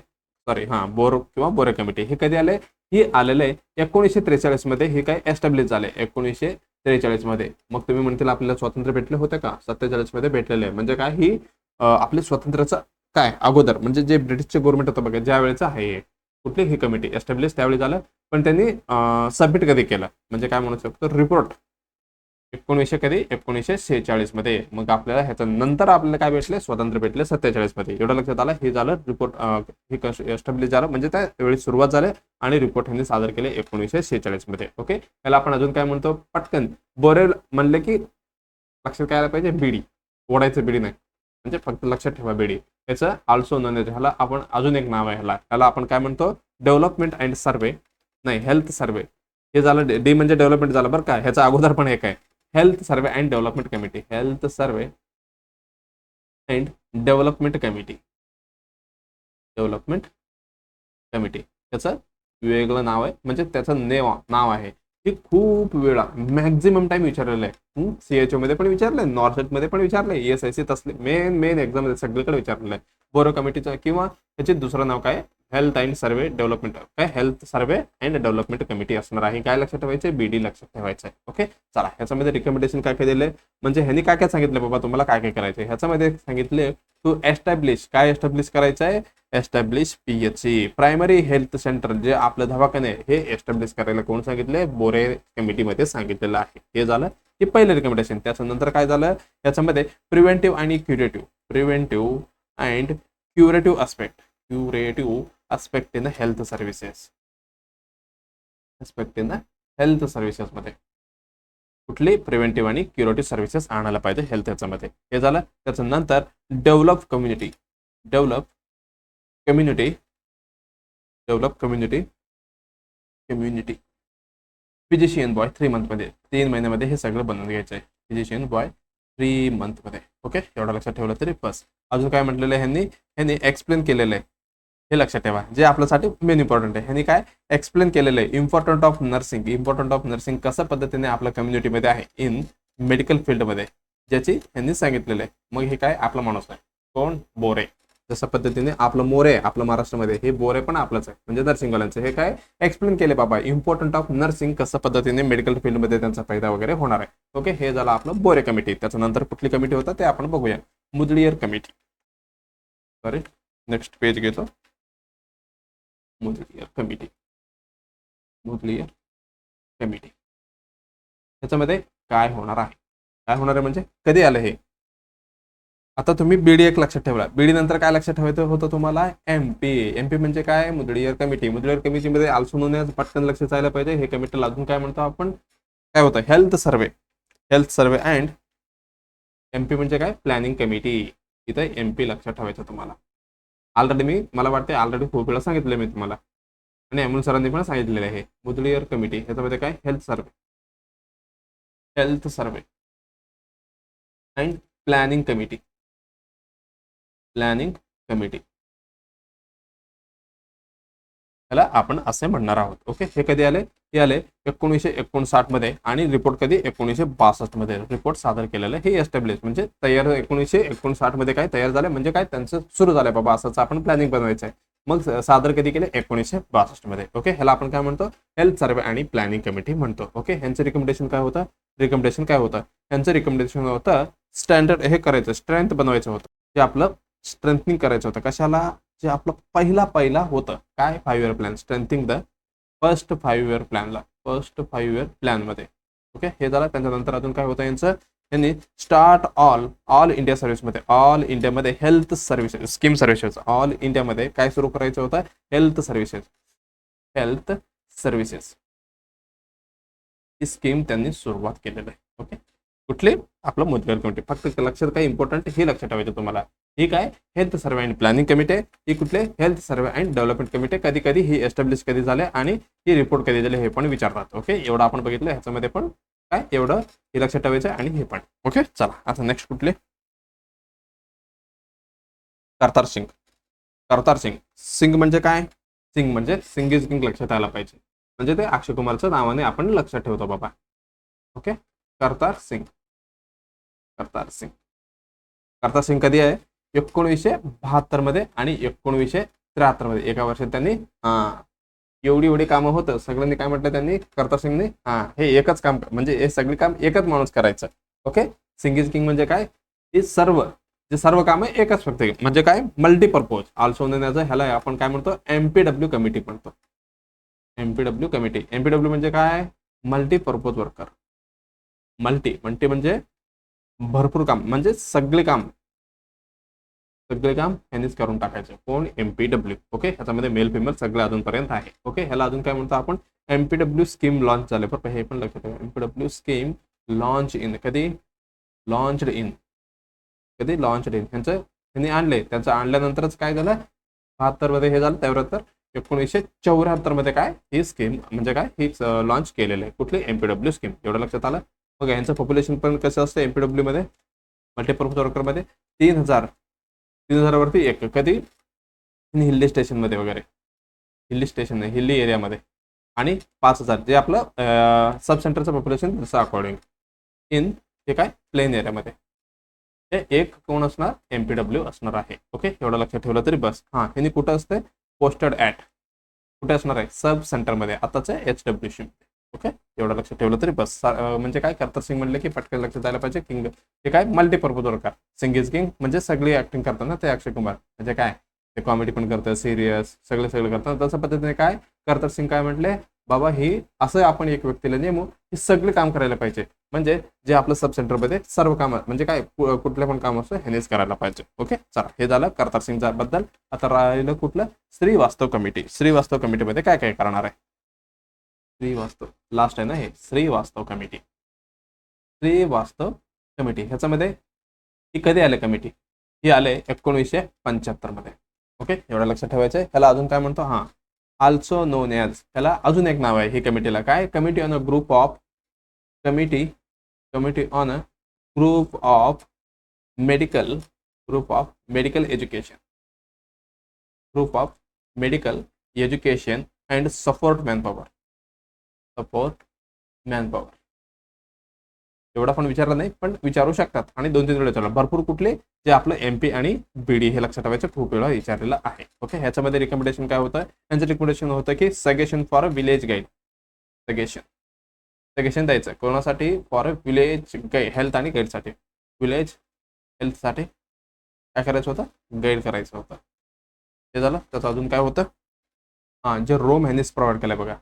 किंवा बोरे कमिटी हे कधी आले? ही आलेलं आहे 1943 मध्ये. हे काय एस्टॅब्लिश झाले 1943 मध्ये. मग तुम्ही म्हणतील आपल्याला स्वातंत्र्य भेटले होते का? 47 मध्ये भेटलेले आहे. म्हणजे काय? ही आपले स्वातंत्र्याचं काय अगोदर म्हणजे जे ब्रिटिशचे गव्हर्नमेंट होतं बघा ज्या वेळेचं आहे कुठली ही कमिटी एस्टॅब्लिश त्यावेळी झालं. पण त्यांनी सबमिट कधी केलं म्हणजे काय म्हणू शकतो रिपोर्ट 1946 मध्ये. मग आपल्याला ह्याच्या नंतर आपल्याला काय भेटले? स्वातंत्र्य भेटले 47 मध्ये. एवढं लक्षात आलं. हे झालं रिपोर्ट हे एस्टॅब्लिश झालं म्हणजे त्यावेळी सुरुवात झाली आणि रिपोर्ट यांनी सादर केले 1946 मध्ये. ओके, त्याला आपण अजून काय म्हणतो? पटकन बोरे म्हणले की लक्षात काय आलं पाहिजे? बीडी. ओढायचं बीडी नाही म्हणजे फक्त लक्षात ठेवा बीडी. याचं ऑल्सो नोन एज ह्याला आपण अजून एक नाव आहे ह्याला आपण काय म्हणतो? डेव्हलपमेंट अँड सर्वे नाही हेल्थ सर्वे. हे झालं डी म्हणजे डेव्हलपमेंट झालं बरं का. ह्याचा अगोदर पण एक आहे health survey and development committee. Health survey and development committee. Development committee त्याचं वेगळं नाव आहे म्हणजे त्याचं नाव आहे. हे खूप वेळा मॅक्झिमम टाइम विचारलेलं आहे. सीएचओ मध्ये पण विचारलंय, नॉर्थ मध्ये पण विचारलंय, ESIC तसले मेन एक्झाम मध्ये सगळीकडे विचारलेलं आहे. बोरो कमिटीचं किंवा त्याचे दुसरं नाव काय? Health and survey development. काय? Health survey and development committee असणार आहे. काय लक्षात ठेवायचं? बीडी लक्षात ठेवायचं आहे. ओके, चला ह्याच्यामध्ये रिकमेंडेशन काय काय दिलंय म्हणजे ह्यांनी काय काय सांगितलं बाबा तुम्हाला काय काय करायचं. ह्याच्यामध्ये सांगितले टू एस्टॅब्लिश. काय एस्टॅब्लिश करायचं आहे? Establish PHC primary health centre जे आपलं दवाखाने हे एस्टॅब्लिश करायला कोण सांगितले? बोरे कमिटीमध्ये सांगितलेलं आहे. हे झालं हे पहिलं रिकमेंडेशन. त्याच्यानंतर काय झालं? याच्यामध्ये प्रिव्हेंटिव्ह आणि preventive and curative aspect in the health services. Aspect in the health services मध्ये कुठली प्रिव्हेंटिव्ह आणि क्युरेटिव्ह सर्व्हिसेस आणायला पाहिजे हेल्थ याच्यामध्ये. हे झालं. त्याच्यानंतर develop community physician boy 3 month मध्ये 3 महिन्यामध्ये हे सगळं बनवून घ्यायचं आहे. फिजिशियन बॉय 3 मंथ मध्ये. ओके, एवढं लक्षात ठेवलं तरी बस. अजून काय म्हटलेलं आहे ह्यांनी एक्सप्लेन केलेलं आहे हे लक्षात ठेवा जे आपल्यासाठी मेन इम्पॉर्टंट आहे. ह्यांनी काय एक्सप्लेन केलेलं आहे? इम्पॉर्टंट ऑफ नर्सिंग कशा पद्धतीने आपल्या कम्युनिटीमध्ये आहे इन मेडिकल फील्डमध्ये ज्याची ह्यांनी सांगितलेलं आहे. मग हे काय आपला माणूस आहे कोण? बोरे. जशा पद्धतीने आपलं मोरे आपलं महाराष्ट्रामध्ये हे बोरे पण आपलंच आहे म्हणजे नर्सिंगवाल्यांचं. हे काय एक्सप्लेन केले बाबा इम्पॉर्टंट ऑफ नर्सिंग कशा पद्धतीने मेडिकल फील्डमध्ये त्यांचा फायदा वगैरे होणार आहे. ओके, हे झालं आपलं बोरे कमिटी. त्याच्यानंतर कुठली कमिटी होता ते आपण बघूया. Mudaliar committee. Sorry, next page घेतो. मुदलियर कमिटी याच्यामध्ये काय होणार आहे म्हणजे कधी आलं हे? आता तुम्ही बीडी एक लक्षात ठेवला. बीडी नंतर काय लक्षात ठेवायचं होतं तुम्हाला? एमपी म्हणजे काय? मुदलियर कमिटीमध्ये आल्सो नोन एज पटकन लक्षात जायला पाहिजे. हे कमिटीला अजून काय म्हणतो आपण? काय होतं? हेल्थ सर्वे अँड एमपी म्हणजे काय? Planning committee. इथे एमपी लक्षात ठेवायचं तुम्हाला. मला वाटते खूप वेळा सांगितलं मी तुम्हाला आणि अमोल सरांनी पण सांगितलेलं आहे. मुदलियर कमिटी याच्यामध्ये काय? Health survey and planning committee. याला आपण असे म्हणणार आहोत. ओके, हे कधी आले? हे आले 1959 मध्ये आणि रिपोर्ट कधी? 1962 मध्ये रिपोर्ट सादर केलेलं. हे एस्टॅब्लिश म्हणजे तयार 1959 मध्ये काय तयार झाले म्हणजे काय त्यांचं सुरू झालंय बाबा असंच आपण प्लॅनिंग बनवायचं आहे. मग सादर कधी केले? 1962 मध्ये. ओके, ह्याला आपण काय म्हणतो? हेल्थ सर्वे आणि प्लॅनिंग कमिटी म्हणतो. ओके, ह्यांचं रिकमेंडेशन काय होतं? ह्यांचं रिकमेंडेशन होतं स्टँडर्ड हे करायचं, स्ट्रेंथ बनवायचं होतं. जे आपलं स्ट्रेंथनिंग करायचं होतं. कशाला? जे आपलं पहिला होतं काय? 5 year plan. Strengthening the first 5 year plan मध्ये. ओके, हे झालं. त्याच्यानंतर अजून काय होतं यांचं? यांनी स्टार्ट ऑल इंडिया सर्व्हिसमध्ये ऑल इंडियामध्ये health services scheme services all इंडियामध्ये काय सुरू करायचं होतं? हेल्थ सर्व्हिसेस ही स्कीम त्यांनी सुरुवात केलेलं आहे. ओके, कुठले? आपलं मुदलियर कमिटी. फक्त लक्षात काय इम्पॉर्टंट हे लक्षात ठेवायचं तुम्हाला. ही काय? Health survey and planning committee. ही कुठले? Health survey and development committee. कधी ही एस्टॅब्लिश कधी झाले आणि ही रिपोर्ट कधी दिले हे पण विचारतात. ओके, एवढं आपण बघितलं. ह्याच्यामध्ये पण काय एवढं हे लक्षात ठेवायचं आणि हे पण. ओके, चला आता नेक्स्ट कुठले? करतार सिंग. सिंग म्हणजे काय? सिंग म्हणजे सिंग इज किंग लक्षात आला पाहिजे. म्हणजे ते अक्षय कुमारच्या नावाने आपण लक्षात ठेवतो बाबा. ओके, करतार सिंग कधी आहे? 1972 मध्ये आणि 1973 मध्ये एका वर्षात त्यांनी एवढी एवढी कामं होतं. सगळ्यांनी काय म्हटलं त्यांनी, कर्तार सिंगने, हे एकच काम म्हणजे हे सगळी काम एकच माणूस करायचं. ओके, सिंग इज किंग म्हणजे काय, हे सर्व काम एकच फक्त म्हणजे काय, मल्टीपर्पज. ऑल्सो नोन ॲज ह्याला आपण काय म्हणतो, MPW कमिटी म्हणतो. MPW committee. MPW म्हणजे काय, मल्टीपर्पज वर्कर. मल्टी म्हणजे भरपूर काम, म्हणजे सगळे काम यांनीच करून टाकायचं. कोण, MPW. ओके, ह्याच्यामध्ये मेल फिमेल सगळे अजूनपर्यंत आहे. ओके, ह्याला अजून काय म्हणतो आपण, MPW स्कीम लॉन्च झाले. बरं हे पण लक्षात ठेवा, MPW स्कीम लॉन्च इन, कधी लॉन्च्ड इन त्यांनी आणले. त्यांचं आणल्यानंतरच काय झालं, 72 मध्ये हे झालं. त्यावर 1974 मध्ये काय ही स्कीम म्हणजे काय, ही लॉन्च केलेलं आहे. कुठली, MPW स्कीम. एवढं लक्षात आलं. बघा यांचं पॉप्युलेशन पण कसं असतं MPW मध्ये, मल्टीपर्पज वर्कर मध्ये 3000 वरती एक. कधी, हिल्ली स्टेशन मध्ये वगैरे, हिल्ली एरियामध्ये. आणि 5000 जे आपलं सब सेंटरचं पॉप्युलेशन जसं अकॉर्डिंग इन हे काय प्लेन एरियामध्ये. हे एक कोण असणार, MPW असणार आहे. ओके, एवढं लक्षात ठेवलं तरी बस. हे कुठं असते, पोस्टेड ॲट कुठे असणार आहे, सब सेंटरमध्ये, आताच HWC. ओके, एवढं लक्षात ठेवलं तरी बस. म्हणजे काय, कर्तार सिंग म्हणले की पटकन लक्षात जायला पाहिजे. किंग हे काय, multipurpose worker. Singh is king म्हणजे सगळी ऍक्टिंग करतात ना ते अक्षय कुमार. म्हणजे काय, ते कॉमेडी पण करतात, सिरियस सगळे करतात. तसं पद्धतीने काय, कर्तार सिंग काय म्हटले, बाबा ही असं आपण एक व्यक्तीला नेमू, ही सगळे काम करायला पाहिजे. म्हणजे जे आपलं सब सेंटरमध्ये सर्व काम म्हणजे काय, कुठले पण काम असतं ह्यानेच करायला पाहिजे. ओके, चला हे झालं कर्तार सिंगच्या बद्दल. आता राहिलं कुठलं, श्रीवास्तव कमिटी. श्रीवास्तव कमिटीमध्ये काय काय करणार आहे, श्रीवास्तव लास्ट आहे ना हे, श्रीवास्तव कमिटी. श्रीवास्तव कमिटी ह्याच्यामध्ये ही कधी आले कमिटी, ही आले 1975 मध्ये. ओके, एवढं लक्षात ठेवायचं आहे. ह्याला अजून काय म्हणतो, ऑल्सो नोन ॲज, ह्याला अजून एक नाव आहे ही कमिटीला, काय, committee on a group of medical education and support manpower. एवढा पण विचारला नाही, पण विचारू शकतात. आणि 2-3 वेळा विचारला. भरपूर कुठले, जे आपलं MP आणि BD हे लक्षात ठेवायचं, खूप वेळा विचारलेलं आहे. ओके, ह्याच्यामध्ये रिकमेंडेशन काय होतं, यांचं रिकमेंडेशन होतं की suggestion for a village guide. Suggestion द्यायचं कोणासाठी, फॉर अ विलेज हेल्थ आणि गाईडसाठी. विलेज हेल्थसाठी काय करायचं होतं, गाईड करायचं होतं. ते झालं. त्याचं अजून काय होतं, जे रोम ह्यांनीच प्रोव्हाइड केलं बघा,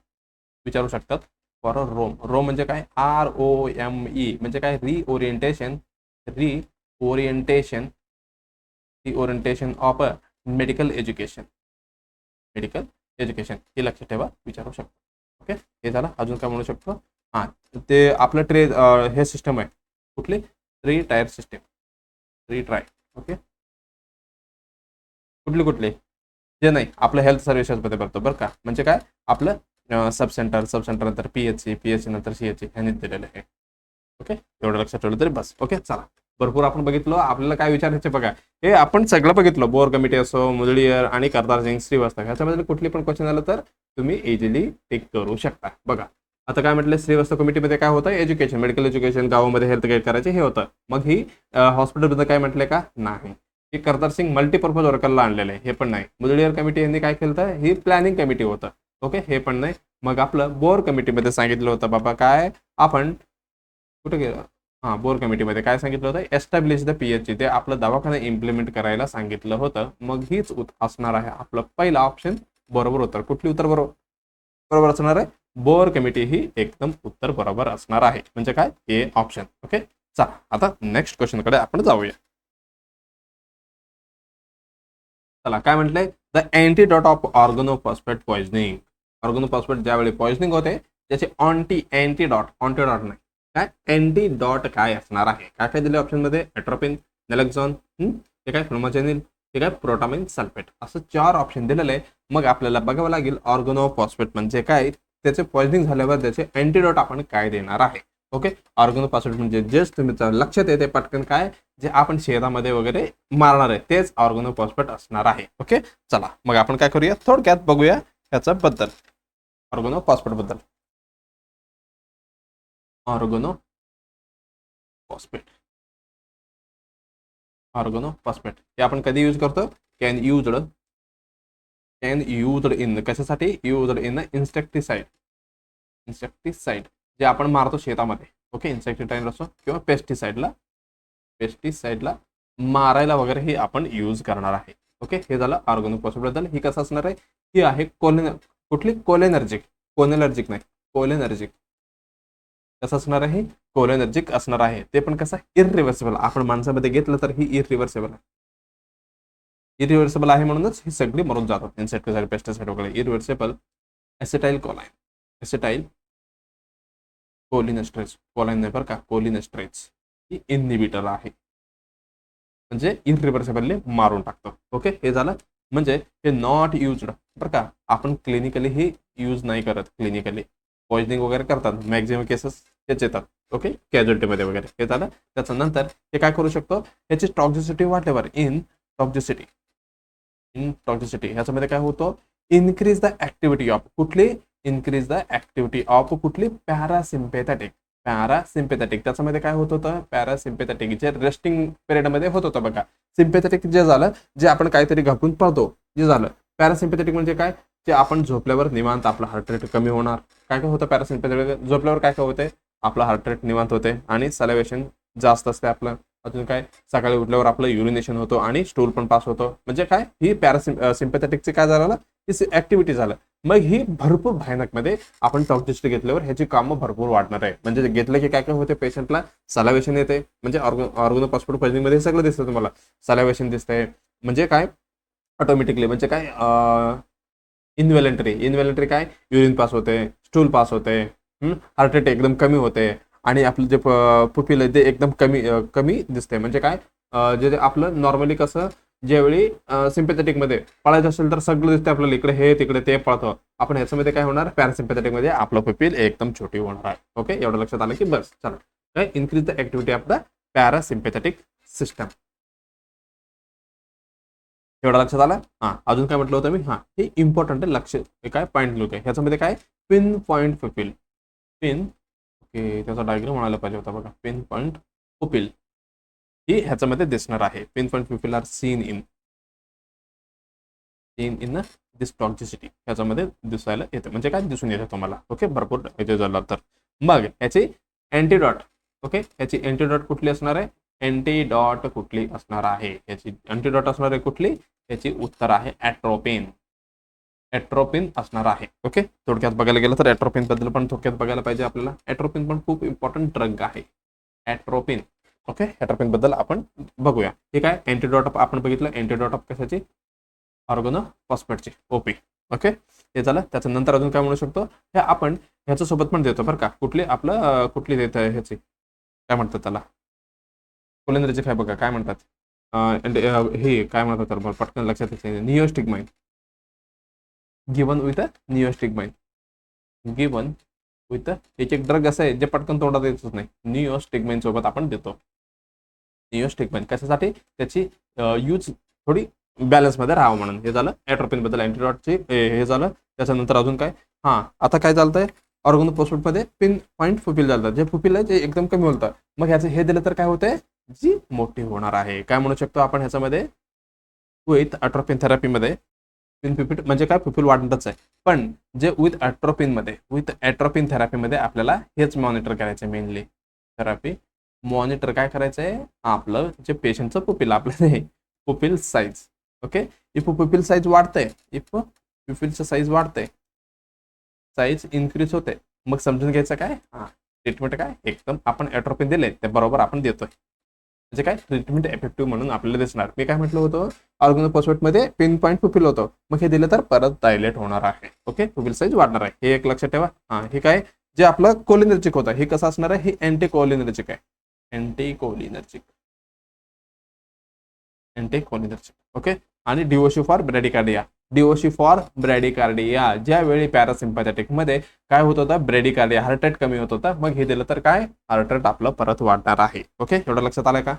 विचारू शकतात. फॉर रोम म्हणजे काय, ROME म्हणजे काय, रिओरिएंटेशन ऑफ अ मेडिकल एज्युकेशन. हे लक्षात ठेवा, विचारू शकतो. ओके, हे झालं. अजून काय म्हणू शकतो, ते आपलं हे सिस्टम आहे कुठली, 3 टायर सिस्टम. 3 ट्राय. ओके, कुठले जे नाही आपलं हेल्थ सर्व्हिसेसमध्ये बघतो बरं का. म्हणजे काय, आपलं सब सेंटर नंतर PHC नंतर CHC ह्यांनी दिलेलं आहे. ओके, एवढं लक्षात ठेवलं तरी बस. ओके, चला भरपूर आपण बघितलं. आपल्याला काय विचारायचं बघा, हे आपण सगळं बघितलं. बोर कमिटी असो, मुदळीयर आणि कर्तार सिंग, श्रीवास्तव, ह्याच्यामध्ये कुठली पण क्वेश्चन आलं तर तुम्ही इझिली टिक करू शकता. बघा आता काय म्हटलं, श्रीवास्तव कमिटीमध्ये काय होतं, एज्युकेशन, मेडिकल एज्युकेशन, गावामध्ये हेल्थ गाईड करायचे हे होतं. मग ही हॉस्पिटलमध्ये काय म्हटलंय का, नाही. हे कर्तार सिंग मल्टीपर्पज वर्करला आणलेलं आहे, हे पण नाही. मुदळीयर कमिटी यांनी काय केलं तर ही प्लॅनिंग कमिटी होतं. ओके, हे पण नाही. मग आपलं बोर कमिटीमध्ये सांगितलं होतं बाबा काय, आपण कुठे गेलं, बोर कमिटीमध्ये काय सांगितलं होतं, एस्टॅब्लिश द PHC, ते आपलं दवाखाना इम्प्लिमेंट करायला सांगितलं होतं. मग हीच असणार आहे आपलं पहिला ऑप्शन बरोबर उत्तर. कुठली उत्तर बरोबर असणार आहे, बोर कमिटी ही एकदम उत्तर बरोबर असणार आहे. म्हणजे काय, हे ऑप्शन. ओके, चला आता नेक्स्ट क्वेश्चन कडे आपण जाऊया. चला काय म्हटलंय, the antidote of organophosphate poisoning. Organophosphate ज्यावेळी पॉइझनिंग होते त्याचे अँटीडॉट नाही काय, अँटीडॉट काय असणार आहे. काय काय दिले ऑप्शन मध्ये, एट्रोपिन, नॅलेक्झॉन, हे काय, फ्लोमाजेनिल, हे काय, प्रोटामिन सल्फेट, असं 4 ऑप्शन दिलेले आहे. मग आपल्याला बघावं लागेल ऑर्गनोफॉस्फेट म्हणजे काय, त्याचे पॉइझनिंग झाल्यावर त्याचे अँटीडॉट आपण काय देणार आहे. ओके, ऑर्गनोफॉस्फेट म्हणजे जस्ट तुमच्या लक्षात येते पटकन काय, जे आपण शेतामध्ये वगैरे मारणार आहे तेच ऑर्गनोफॉस्फेट असणार आहे. ओके, चला मग आपण काय करूया, थोडक्यात बघूया याच्याबद्दल, ऑर्गनोफॉस्फेट बद्दल. ऑर्गनोफॉस्फेट ऑर्गनोफॉस्फेट हे आपण कधी यूज करतो, कॅन यूज्ड इन कशासाठी, यूज्ड इन इन्सेक्टिसाइड जे आपण मारतो शेतामध्ये. ओके, इन्सेक्टिसाइड असो किंवा पेस्टिसाइडला मारायला वगैरे हे आपण यूज करणार आहे. ओके, हे झालं ऑर्गनोफॉस्फेट बद्दल. ही कसं असणार आहे, ही आहे कोलेनर्जिक कसं असणार आहे, कोलेनर्जिक असणार आहे. ते पण कसं इरिव्हर्सिबल, आपण माणसामध्ये घेतलं तर ही इरिव्हर्सिबल आहे म्हणूनच ही सगळी मरून जातात. इन्सेक्टिसाइड पेस्टिसाइड वगैरे इरिव्हर्सिबल. एसिटाइल कोलिनेस्ट्रेज नाही बरं का, कोलिनेस्ट्रेज ही इनहिबिटर आहे, म्हणजे इरिव्हर्सिबली मारून टाकतो. ओके, हे झालं. म्हणजे हे नॉट यूज्ड बरं का, आपण क्लिनिकली हे यूज नाही करत. क्लिनिकली पॉइझनिंग वगैरे करतात, मॅक्झिमम केसेस हेच येतात. ओके, कॅज्युअल्टीमध्ये वगैरे. हे झालं. त्याच्यानंतर हे काय करू शकतो, ह्याची टॉक्झिसिटी वाटेवर इन टॉक्झिसिटी ह्याच्यामध्ये काय होतं, इन्क्रीज द ऍक्टिव्हिटी ऑफ कुठली पॅरासिम्पॅथॅटिक. त्याच्यामध्ये काय होत होतं, पॅरासिम्पॅथॅटिक जे रेस्टिंग पिरियडमध्ये होत होतं बघा. सिम्पॅथॅटिक जे झालं, जे आपण काहीतरी घाबरून पळतो, जे झालं. पॅरासिम्पॅथॅटिक म्हणजे काय, जे आपण झोपल्यावर निवांत आपला हार्ट रेट कमी होणार. काय होतं पॅरासिम्पॅथॅटिक झोपल्यावर काय होते, आपला हार्ट रेट निवांत होते आणि सॅलिव्हेशन जास्त असते आपलं. अजून काय, सकाळी उठल्यावर आपलं युरिनेशन होतो आणि स्टूल पण पास होतो. म्हणजे काय, ही सिम्पॅथॅटिकचे काय झालं, ही ऍक्टिव्हिटी झालं. मग ही भरपूर भयानक मध्ये आपण टॉक्झिसिटी घेतल्यावर ह्याची कामं भरपूर वाढणार आहे. म्हणजे घेतलं की काय काय होते, पेशंटला सॅलिव्हेशन येते. म्हणजे ऑर्गनोफॉस्फेट पॉइझनिंग मध्ये सगळं दिसतं तुम्हाला. सॅलिव्हेशन दिसतंय, म्हणजे काय ऑटोमॅटिकली, म्हणजे काय इनव्हॉलंटरी काय, युरिन पास होते, स्टूल पास होते, हार्ट रेट एकदम कमी होते आणि आपलं जे पुपिल आहे ते एकदम कमी दिसते. म्हणजे काय, जे आपलं नॉर्मली कसं, ज्यावेळी सिम्पॅथेटिक मध्ये पळायचं असेल तर सगळं दिसते आपल्याला, इकडे हे तिकडे ते पळतं. आपण ह्याच्यामध्ये काय होणार, पॅरासिम्पॅथेटिक मध्ये आपलं पुपिल एकदम छोटी होणार आहे. ओके, एवढं लक्षात आलं की बस. चला, काय, increase the activity of the parasympathetic system. एवढं लक्षात आलं. अजून काय म्हटलं होतं मी, हे इम्पॉर्टंट आहे, लक्ष काय पॉईंट लुक आहे. ह्याच्यामध्ये काय, पिन पॉईंट पुपिल. ओके, त्याचा डायग्राम म्हणायला पाहिजे होता बघा. पिन पॉईंट पुपिल ही ह्याच्यामध्ये दिसणार आहे. Pin point pupil are seen in this toxicity ह्याच्यामध्ये दिसायला येते. म्हणजे काय, दिसून येते तुम्हाला. ओके, भरपूर इथे झालं तर. मग ह्याची अँटीडॉट. ओके, ह्याची अँटीडॉट कुठली असणार आहे, अँटीडॉट कुठली असणार आहे, याची अँटीडॉट असणार आहे कुठली, याची उत्तर आहे ॲट्रोपिन असणार आहे. ओके, थोडक्यात बघायला गेलं तर ॲट्रोपिन बद्दल पण थोडक्यात बघायला पाहिजे आपल्याला. ॲट्रोपिन पण खूप इम्पॉर्टंट ड्रग आहे, ॲट्रोपिन. ओके, ॲट्रोपिन बद्दल आपण बघूया. ठीक आहे, अँटीडॉट ऑफ आपण बघितलं, अँटीडॉट ऑफ कशाची, ऑर्गनोफॉस्फेटची, ओपी. ओके, हे झालं. त्याच्यानंतर अजून काय म्हणू शकतो, हे आपण ह्याच्यासोबत पण देतो बरं का. कुठली देत ह्याची, काय म्हणतात त्याला, कोलेनर्जिक आहे बघा, काय म्हणतात, हे काय म्हणतात तर मला पटकन लक्षात येते, निओस्टिग्माइन. गिवन विथ एक ड्रग असं आहे जे पटकन तोंडात येतच नाही. निओस्टिग्माइन सोबत आपण देतो. निओस्टिग्माइन कशासाठी, त्याची यूज थोडी बॅलन्स मध्ये राहावं म्हणून. हे झालं ॲट्रोपिन बद्दल, अँटीडॉटची हे झालं. त्याच्यानंतर अजून काय, आता काय चालतंय, ऑर्गनोफॉस्फेट मध्ये पिन पॉईंट पुपिल झालं. जे पुपिल आहे ते एकदम कमी होतं. मग ह्याचं हे दिलं तर काय होतंय, जी मोठी होणार आहे. काय म्हणू शकतो आपण ह्याच्यामध्ये, विथ ॲट्रोपिन थेरपीमध्ये पिन पुपिल म्हणजे काय, पुपिल वाढतच आहे. पण जे विथ ॲट्रोपिन थेरपीमध्ये आपल्याला हेच मॉनिटर करायचं आहे. मेनली थेरपी मॉनिटर काय करायचं आहे, आपलं जे पेशंटचं पुपिल, आपलं pupil size. Okay, if pupil size वाढतंय, पुपिलचं साईज वाढतंय, साईज इन्क्रीज होते, मग समजून घ्यायचं काय, ट्रीटमेंट काय एकदम आपण ॲट्रोपिन दिले ते बरोबर आपण देतोय. म्हणजे काय, ट्रीटमेंट इफेक्टिव्ह म्हणून आपल्याला दिसणार. मी काय म्हटलं होतं, ऑर्गनोफॉस्फेटमध्ये पिन पॉईंट पुपिल होतं, मग हे दिलं तर परत डायलेट होणार आहे. ओके, पुपिल साईज वाढणार आहे, हे एक लक्षात ठेवा. हे काय, जे आपलं कोलिनर्जिक होतं, हे कसं असणार आहे, हे अँटीकोलिनर्जिक आहे. अँटीकोलिनर्जिक. ओके, आणि डिओशी फॉर ब्रॅडिकार्डिया. ज्यावेळी पॅरासिम्पॅथेटिक मध्ये काय होत होतं, ब्रॅडिकार्डिया, हार्ट रेट कमी होत होता. मग हे दिलं तर काय, हार्ट रेट आपलं परत वाढणार आहे. ओके, एवढं लक्षात आलं का.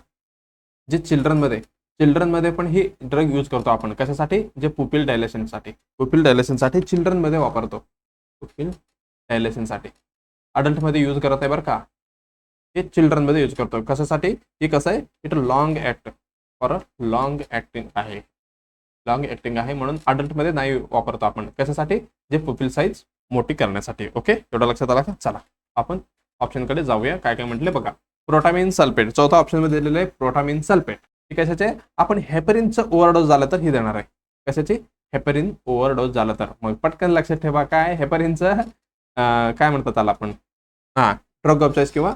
जे चिल्ड्रनमध्ये पण ही ड्रग यूज करतो आपण, कशासाठी, जे पुपिल डायलेशनसाठी चिल्ड्रनमध्ये वापरतो. पुपिल डायलेशनसाठी अडल्टमध्ये यूज करत आहे बरं का, हे चिल्ड्रनमध्ये यूज करतो. कशासाठी, हे कसं आहे, it long act for long acting आहे. लॉंग ऍक्टिंग आहे म्हणून अडल्टमध्ये नाही वापरतो आपण. कशासाठी? जे पुपिल साईज मोठी करण्यासाठी. ओके, एवढं लक्षात आलं का? चला आपण ऑप्शनकडे जाऊया. काय काय म्हटले बघा. प्रोटामिन सल्फेट चौथा ऑप्शन मध्ये दिलेलं आहे. प्रोटामिन सल्फेट हे कशाचे? आपण हेपरिनचं ओव्हरडोस झालं तर ही देणार आहे. कशाची? हेपरिन ओव्हरडोस झालं तर. मग पटकन लक्षात ठेवा काय हेपरिनचं काय म्हणतात त्याला आपण, ड्रग ऑफ चॉईस किंवा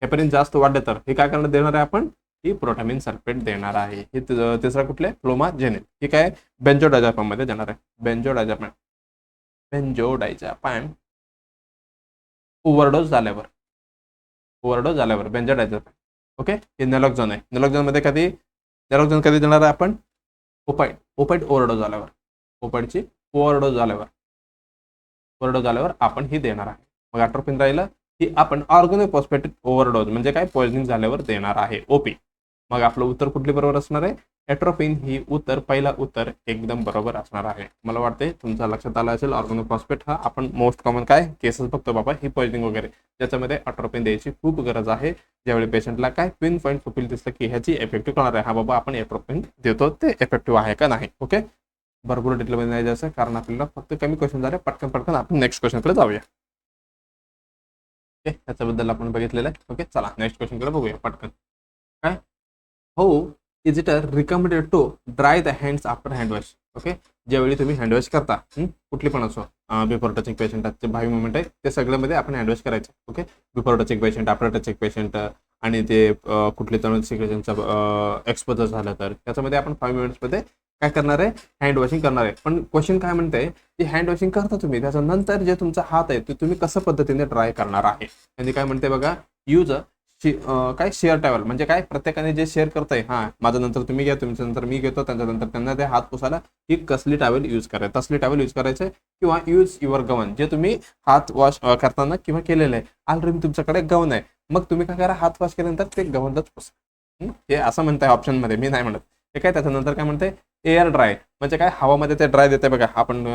हेपरिन जास्त वाढले तर हे काय करणार देणार आहे आपण? ही प्रोटामिन सल्फेट देणार आहे. हे तिसरा कुठले? फ्लोमाजेनिल. हे काय? बेंजोडायझेपाम मध्ये देणार आहे. बेंजोडायझेपाम ओव्हरडोस झाल्यावर बेंजोडायझेपाम. ओके, हे नॅलोक्झोन आहे. नॅलोक्झोन मध्ये नॅलोक्झोन कधी देणार आहे आपण? ओपाइड ओव्हरडोस झाल्यावर. ओपाइडची ओव्हरडोस झाल्यावर आपण ही देणार आहे. मग अट्रोपिन राहिलं की आपण ऑर्गनोफॉस्फेट ओव्हरडोस म्हणजे काय? पॉइझनिंग झाल्यावर देणार आहे ओपी. मग आपलं उत्तर कुठली बरोबर असणार आहे? एट्रोपिन ही पहिला उत्तर एकदम बरोबर असणार आहे. मला वाटते तुमच्या लक्षात आलं असेल. ऑर्गनोफॉस्फेट हा आपण मोस्ट कॉमन काय केसेस बघतो बाबा, ही पॉइझनिंग वगैरे ज्याच्यामध्ये अट्रोपिन द्यायची खूप गरज आहे. ज्यावेळी पेशंटला काय पिन पॉईंट पुपिल दिसलं की ह्याची इफेक्टिव्ह करणार आहे. हा बाबा आपण एट्रोपिन देतो ते इफेक्टिव्ह आहे का नाही. ओके, भरपूर डिटेलमध्ये नाही जायचं कारण आपल्याला फक्त कमी क्वेश्चन झाले. पटकन आपण नेक्स्ट क्वेश्चनकडे जाऊया. ओके, त्याच्याबद्दल आपण बघितलेलं आहे. ओके, चला नेक्स्ट क्वेश्चनकडे बघूया पटकन. काय? हो is it recommended to dry the hands after handwash. Okay, ज्यावेळी तुम्ही हँडवॉश करता कुठली पण असो, बिफोर टचिंग पेशंटचे भावी मुवमेंट आहे ते सगळ्यामध्ये आपण हँडवॉश करायचे. Okay, before touching patient, after touching patient आणि ते कुठले तरुण सिक्रेशनचा एक्सपोजर झालं तर त्याच्यामध्ये आपण 5 मिनिट्समध्ये काय करणार आहे? हँड वॉशिंग करणार आहे. पण क्वेश्चन काय म्हणते की हँड वॉशिंग करता तुम्ही, त्याच्यानंतर जे तुमचा हात आहे ते तुम्ही कसं पद्धतीने ड्राय करणार आहे. आणि काय म्हणते बघा, यूज काय शेअर टॅवल म्हणजे काय? प्रत्येकाने जे शेअर करताय, माझं नंतर तुम्ही घ्या, तुमच्या नंतर मी घेतो, त्याच्यानंतर त्यांना ते हात पुसायला ही कसली टॅवल यूज करायचं, तसली टॅवल यूज करायचं किंवा यूज युअर गवन जे तुम्ही हात वॉश करताना किंवा केलेलं आहे. ऑलरेडी तुमच्याकडे गवन आहे, मग तुम्ही काय करा? हात वॉश केल्यानंतर ते गवनच पुसा. हे असं म्हणताय ऑप्शनमध्ये, मी नाही म्हणत. हे काय? त्याच्यानंतर काय म्हणते? एअर ड्राय म्हणजे काय? हवामध्ये ते ड्राय देते बघा. आपण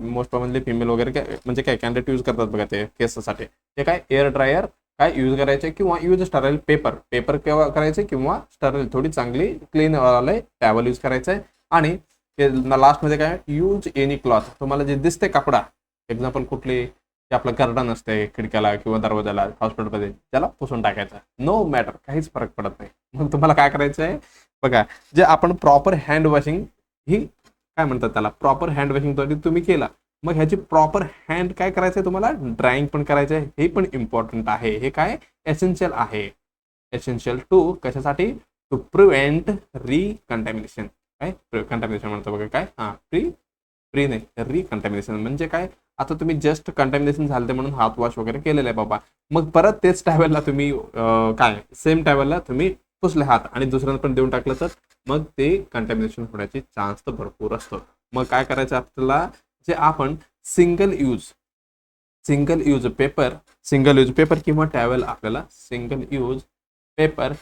मोस्ट कॉमनली फिमेल वगैरे काय म्हणजे काय कॅन्डिडेट यूज करतात बघा ते केससाठी. ते काय? एअर ड्रायर काय यूज करायचे किंवा यूज स्टराईल पेपर केव्हा करायचे किंवा स्टराईल थोडी चांगली क्लीन वाले टॅवल यूज करायचं. आणि लास्टमध्ये काय? Use any cloth. तुम्हाला जे दिसते कपडा, एक्झाम्पल कुठली जे आपलं कर्टन असते खिडक्याला किंवा दरवाजाला हॉस्पिटलमध्ये, त्याला पुसून टाकायचं. नो मॅटर, काहीच फरक पडत नाही. मग तुम्हाला काय करायचं आहे बघा, जे आपण प्रॉपर हँड वॉशिंग ही काय म्हणतात त्याला, प्रॉपर हँड वॉशिंग तुम्ही केला, मग ह्याची प्रॉपर हँड काय करायचंय तुम्हाला? ड्रायिंग पण करायचंय. हे पण इम्पॉर्टंट आहे. हे काय? एसेन्शियल आहे. एसेन्शियल टू कशासाठी? To prevent recontamination. काय कंटॅमिनेशन म्हणतो बघा काय? प्री नाही, रिकंटॅमिनेशन म्हणजे काय? आता तुम्ही जस्ट कंटॅमिनेशन झालं म्हणून हात वॉश वगैरे केलेलं आहे बाबा, मग परत तेच टॅवेलला तुम्ही काय सेम टॅवेलला तुम्ही पुसले हात आणि दुसऱ्यांना पण देऊन टाकलं तर मग ते कंटॅमिनेशन होण्याची चान्स तर भरपूर असतो. मग काय करायचं आपल्याला? जे आपण सिंगल यूज पेपर किंवा टॅवेल, आपल्याला सिंगल यूज पेपर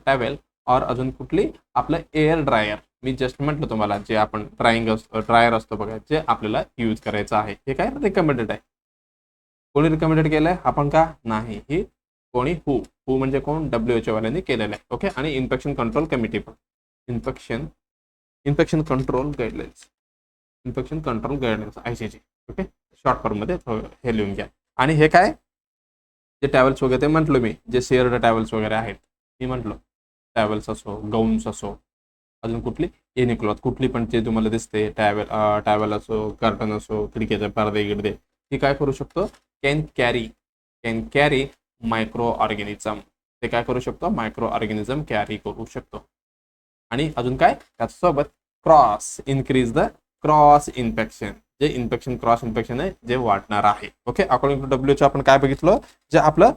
टॅवेल और अजून कुठली? आपलं एअर ड्रायर. मी जस्ट म्हटलं तुम्हाला जे आपण ड्रायर असतो बघा, जे आपल्याला यूज करायचं आहे. हे काय? रिकमेंडेड आहे. कोणी रिकमेंडेड केलंय? आपण का नाही. ही कोणी? हू म्हणजे कोण? WHO वाल्यांनी केलेलं आहे. ओके, आणि इन्फेक्शन कंट्रोल कमिटी पण infection control guidelines ICG. Okay, short form मध्ये हे लिहून घ्या. आणि हे काय? जे टॅवल्स वगैरे म्हटलो मी, जे शेअर्ड टॅवल्स वगैरे आहेत, मी म्हटलो टॅवल्स असो, गाऊन्स असो, अजून कुठली? एनी क्लॉथ, कुठली पण जे तुम्हाला दिसते, टॅवल असो, कर्टन असो, खिडकीचे पडदे गिडदे, ही काय करू शकतो? Can carry micro organism. ते काय करू शकतो? मायक्रो ऑर्गॅनिझम कॅरी करू शकतो. आणि अजून काय? त्याच्यासोबत इन्क्रीज द क्रॉस इन्फेक्शन, जे क्रॉस इन्फेक्शन आहे जे वाढणार आहे. ओके, अकॉर्डिंग टू WHO आपण काय बघितलं? जे आपलं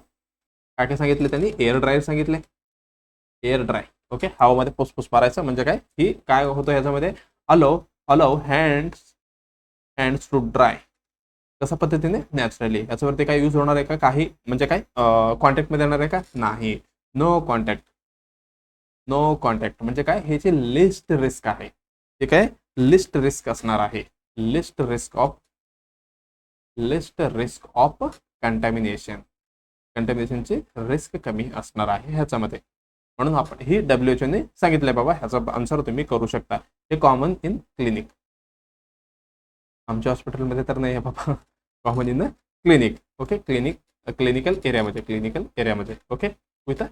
काय सांगितलं त्यांनी? एअर ड्रायर सांगितले. Air dry. ओके, हवामध्ये पुसपुस मारायचं म्हणजे काय? ही काय होतं ह्याच्यामध्ये? अलो हँड्स टू ड्राय. कशा पद्धतीने? नॅचरली. याच्यावरती काय यूज होणार आहे का? काही म्हणजे काय कॉन्टॅक्टमध्ये येणार आहे का? नाही. नो कॉन्टॅक्ट म्हणजे काय? ह्याची लिस्ट रिस्क आहे. हे काय? लिस्ट रिस्क असणार आहे. लिस्ट रिस्क ऑफ कंटॅमिनेशनची रिस्क कमी असणार आहे ह्याच्यामध्ये. म्हणून आपण ही WHO ने सांगितलंय बाबा, ह्याचा आन्सर तुम्ही करू शकता. हे कॉमन इन क्लिनिक. आमच्या हॉस्पिटलमध्ये तर नाही आहे बाबा, common in clinic. Okay, clinical एरियामध्ये. ओके, विथ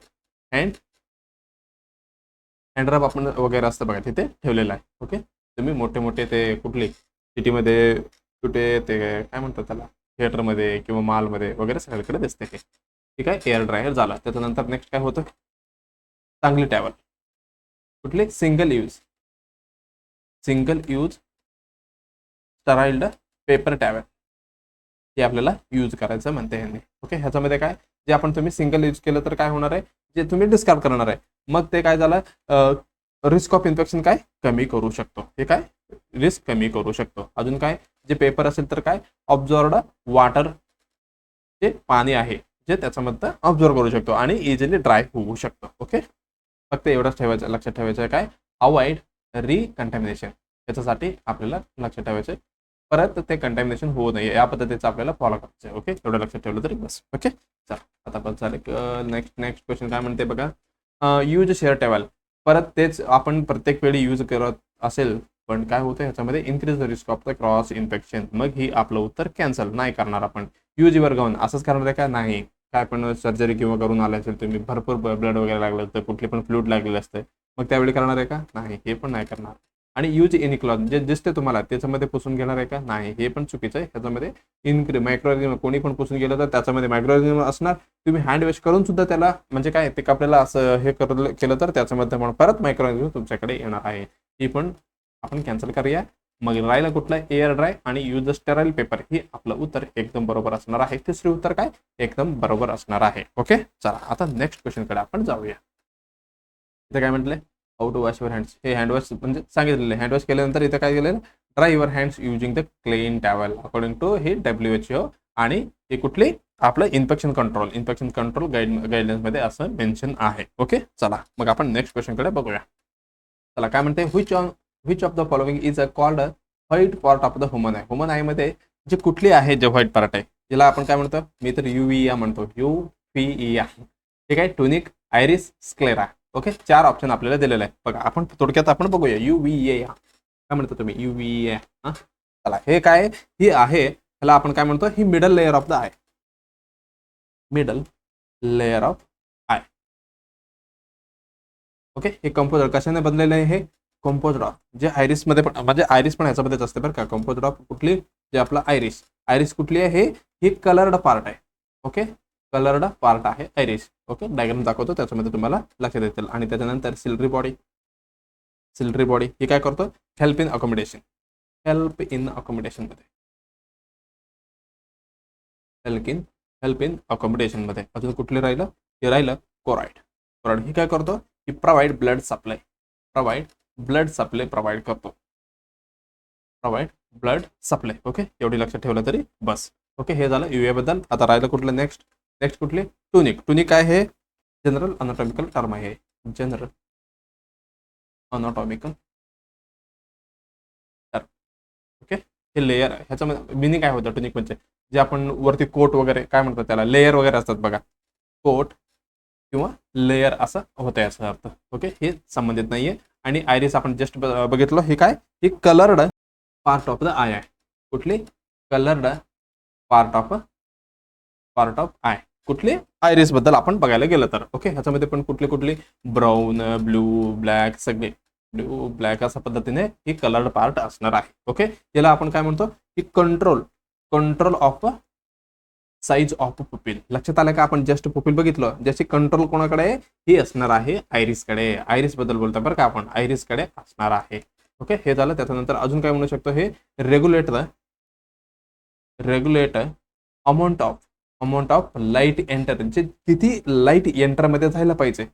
हँडरब आपण वगैरे असतं बघा, तिथे ठेवलेलं आहे. ओके, तुम्ही मोठे मोठे ते कुठली सिटीमध्ये कुठे ते काय म्हणतात त्याला, थिएटरमध्ये किंवा मॉलमध्ये वगैरे सगळीकडे दिसते हे. ठीक आहे, एअर ड्रायर झाला. त्याच्यानंतर नेक्स्ट काय होतं, चांगली टॅवल. कुठले, सिंगल यूज स्टराइल्ड पेपर टॅवल, हे आपल्याला यूज करायचं म्हणते ह्यांनी. ओके, ह्याच्यामध्ये काय, जे आपण तुम्ही सिंगल यूज केलं तर काय होणार आहे, जे तुम्ही डिस्कार्ड करणार आहे, मग ते काय झालं, रिस्क ऑफ इन्फेक्शन काय कमी करू शकतो. हे काय, रिस्क कमी करू शकतो. अजून काय, जे पेपर असेल तर काय, ऑब्झॉर्ड वॉटर, जे पाणी आहे जे त्याच्यामध्ये ऑब्झर्व करू शकतो आणि इझिली ड्राय होऊ शकतो. ओके, फक्त एवढंच ठेवायचं, लक्षात ठेवायचं काय, अवॉइड रिकंटॅमिनेशन. याच्यासाठी आपल्याला लक्षात ठेवायचं, परत ते कंटॅमिनेशन होऊ नये या पद्धतीचं आपल्याला फॉलो करायचं आहे. ओके, एवढं लक्षात ठेवलं तरी बस. ओके, चला आता बस झालं. नेक्स्ट क्वेश्चन काय म्हणते बघा, यूज शेअर टॅवल. परत तेच आपण प्रत्येक वेळी यूज करत असेल, पण काय होतं ह्याच्यामध्ये, increase the risk of the cross infection. मग ही आपलं उत्तर कॅन्सल नाही करणार आपण. यूज वर गाऊन असंच करणार आहे का, नाही. काय पण सर्जरी किंवा करून आले असेल तुम्ही, भरपूर ब्लड वगैरे लागलं तर, कुठली पण फ्लूइड लागलेलं असतं, मग त्यावेळी करणार आहे का, नाही, हे पण नाही करणार. आणि यूज एनी क्लॉथ, जे दिसते तुम्हाला त्याच्यामध्ये पुसून घेणार आहे का, नाही, हे पण चुकीचं आहे. ह्याच्यामध्ये मायक्रोऑर्गॅनिझम कोणी पण पुसून गेलं तर त्याच्यामध्ये मायक्रोऑर्गॅनिझम असणार. तुम्ही हँड वॉश करून सुद्धा त्याला म्हणजे काय ते कपड्याला असं हे केलं तर त्याच्यामध्ये पण परत मायक्रोऑर्गॅनिझम तुमच्याकडे येणार आहे. ही पण आपण कॅन्सल करूया. मग राहिला कुठला, एअर ड्राय आणि यूज स्टेराइल पेपर. ही आपलं उत्तर एकदम बरोबर असणार आहे. तिसरे उत्तर काय, एकदम बरोबर असणार आहे. ओके, चला आता नेक्स्ट क्वेश्चनकडे आपण जाऊया. इथे काय म्हटलंय, how to wash your hands. हे हँडवॉश म्हणजे सांगितलेलं आहे. हँडवॉश केल्यानंतर इथे काय केलेलं, dry your hands using the clean towel according to हे WHO. आणि हे कुठले, आपलं इन्फेक्शन कंट्रोल गाईडलाईन्स मध्ये असं मेन्शन आहे. ओके, चला मग आपण नेक्स्ट क्वेश्चनकडे बघूया. चला काय म्हणते, which of the following is a called white part of the human I. Human I मध्ये जे कुठली आहे, जे व्हाईट पार्ट आहे, ज्याला आपण काय म्हणतो, मी तर युव्हिया म्हणतो, युव्हिया. ठीक आहे, tunic, iris, sclera. Okay, 4 option आपल्याला दिलेले आहे. बघा आपण थोडक्यात आपण बघूया. युव्हिया काय म्हणतो तुम्ही, युव्हिया. चला हे काय, ही आहे, ह्याला आपण काय म्हणतो, ही middle layer of the eye. Middle layer of eye. Okay, हे कंपोजर कशाने बनलेलं आहे, हे कंपोज्ड ऑफ, जे आयरिस मध्ये पण, म्हणजे आयरिस पण ह्याच्यामध्येच असते बरं का. कंपोज्ड ऑफ कुठली, जे आपला आयरिस कुठली आहे, ही कलर्ड पार्ट आहे. ओके, कलर्ड पार्ट आहे आयरिस. ओके, डायग्राम दाखवतो त्याच्यामध्ये तुम्हाला लक्षात येतील. आणि त्याच्यानंतर सिल्ड्री बॉडी ही काय करतो, हेल्प इन अकोमोडेशन मध्ये, हेल्प इन अकोमोडेशन मध्ये. अजून कुठले राहिलं, हे राहिलं कोराइड. ही काय करतो, ही प्रोव्हाइड ब्लड सप्लाय करतो. Blood supply. ओके, एवढी लक्षात ठेवलं तरी बस. ओके, हे झालं युए बद्दल. आता राहिलं कुठलं, नेक्स्ट कुठले, टुनिक काय आहे, जनरल अनाटॉमिकल टर्म आहे. General anatomical term. ओके, हे लेअर, ह्याच्यामध्ये मिनिंग काय होतं टुनिक म्हणजे, जे आपण वरती कोट वगैरे काय म्हणतात त्याला, लेअर वगैरे असतात बघा, कोट किंवा लेअर असं होतं याचा अर्थ. ओके, हे संबंधित नाहीये. आणि आयरिस आपण जस्ट बघितलं, हे काय, ही coloured part of the eye आहे. कुठली, कलर्ड पार्ट ऑफ आय. कुठले, आयरिस बद्दल आपण बघायला गेलं तर. ओके, ह्याच्यामध्ये पण कुठले ब्राऊन, ब्लू, ब्लॅक, सगळे ब्लू ब्लॅक अशा पद्धतीने ही कलर्ड पार्ट असणार आहे. ओके, याला आपण काय म्हणतो, की control of size of pupil. लक्षात आलं का, आपण जस्ट पुपिल बघितलं, ज्याची कंट्रोल कोणाकडे, ही असणार आहे आयरिसकडे. आयरिस बद्दल बोलतो बरं का आपण, आयरिसकडे असणार आहे. ओके, हे झालं. त्याच्यानंतर अजून काय म्हणू शकतो, हे regulate amount of light enter, म्हणजे किती लाईट एंटर मध्ये जायला पाहिजे,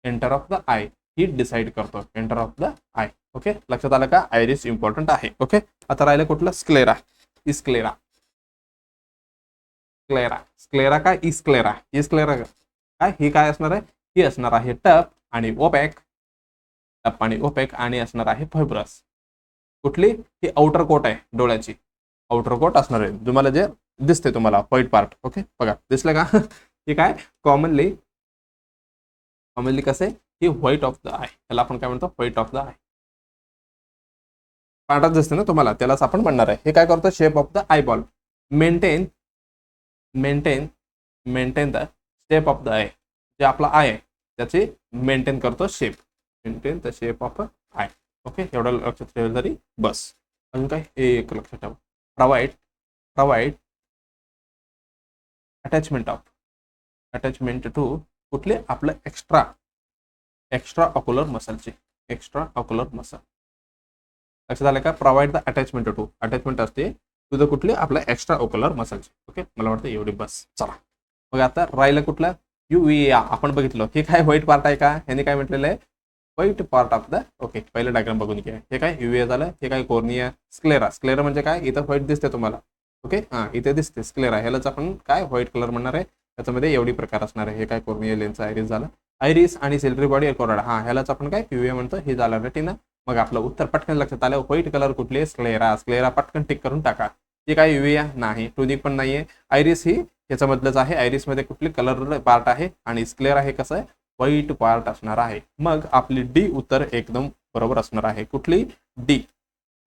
एंटर ऑफ द आय, ही डिसाइड करतो, enter of the eye. Okay, लक्षात आलं का, आयरिस इम्पॉर्टंट आहे. ओके, आता राहिलं कुठलं, स्क्लेरा काय, इस्क्लेरा काय, ही काय असणार आहे, ही असणार आहे टफ आणि ओपॅक आणि असणार आहे फायब्रस. कुठली, ही आउटर कोट आहे, डोळ्याची आउटर कोट असणार आहे, तुम्हाला जे दिसते तुम्हाला व्हाईट पार्ट. ओके, बघा दिसलं का. हे काय, कॉमनली कसे ही व्हाईट ऑफ द आय, त्याला आपण काय म्हणतो, व्हाईट ऑफ द आय. पांढराच दिसते ना तुम्हाला, त्यालाच आपण म्हणणार आहे. हे काय करतो, shape of the I ball, maintain maintain maintain the shape of the I, जे आपला आय आहे त्याची मेंटेन करतो shape, maintain the shape of eye. Okay, एवढं लक्षात ठेवलं तरी बस. अजून काय एक लक्षात ठेवा, प्रोव्हाइड अटॅचमेंट टू कुठले, आपलं एक्स्ट्रा ऑक्युलर मसलचे, एक्स्ट्रा ऑक्युलर मसल. लक्षात आलं का, provide the attachment to, attachment असते तुझं कुठले, आपल्या एक्स्ट्रा ऑक्युलर मसलचे. ओके, मला वाटतं एवढी बस. चला मग आता राहिलं कुठलं, युव्हिया. आपण बघितलं हे काय व्हाईट पार्ट आहे का, ह्याने काय म्हटलेलं आहे, white part of the. Okay, पहिलं डायग्राम बघून घ्या. हे काय युव्हिया झालं, हे काय कॉर्निया. स्क्लेरा म्हणजे काय, इथं व्हाईट दिसते तुम्हाला. ओके, हां इथे दिसते स्क्लेरा, ह्यालाच आपण काय व्हाईट कलर म्हणणार आहे. त्याच्यामध्ये एवढी प्रकार असणार आहे. हे काय कॉर्निया, लेन्स, आयरिस झालं. आयरिस आणि सिल्व्हरी बॉडी कोरडा, हा ह्यालाच आपण काय युव्हिया म्हणतो. हे झालं रेटिना. मग आपलं उत्तर पटकन लक्षात आलं, व्हाईट कलर कुठले, स्क्लेरा पटकन टिक करून टाका. हे काय युव्हिया नाही, टुनिक पण नाहीये. आयरिस ही याच्यामधलंच आहे, आयरिस मध्ये कुठली कलर पार्ट आहे, आणि स्क्लेरा हे कसं आहे, व्हाईट पार्ट असणार आहे. मग आपली डी उत्तर एकदम बरोबर असणार आहे. कुठली, D.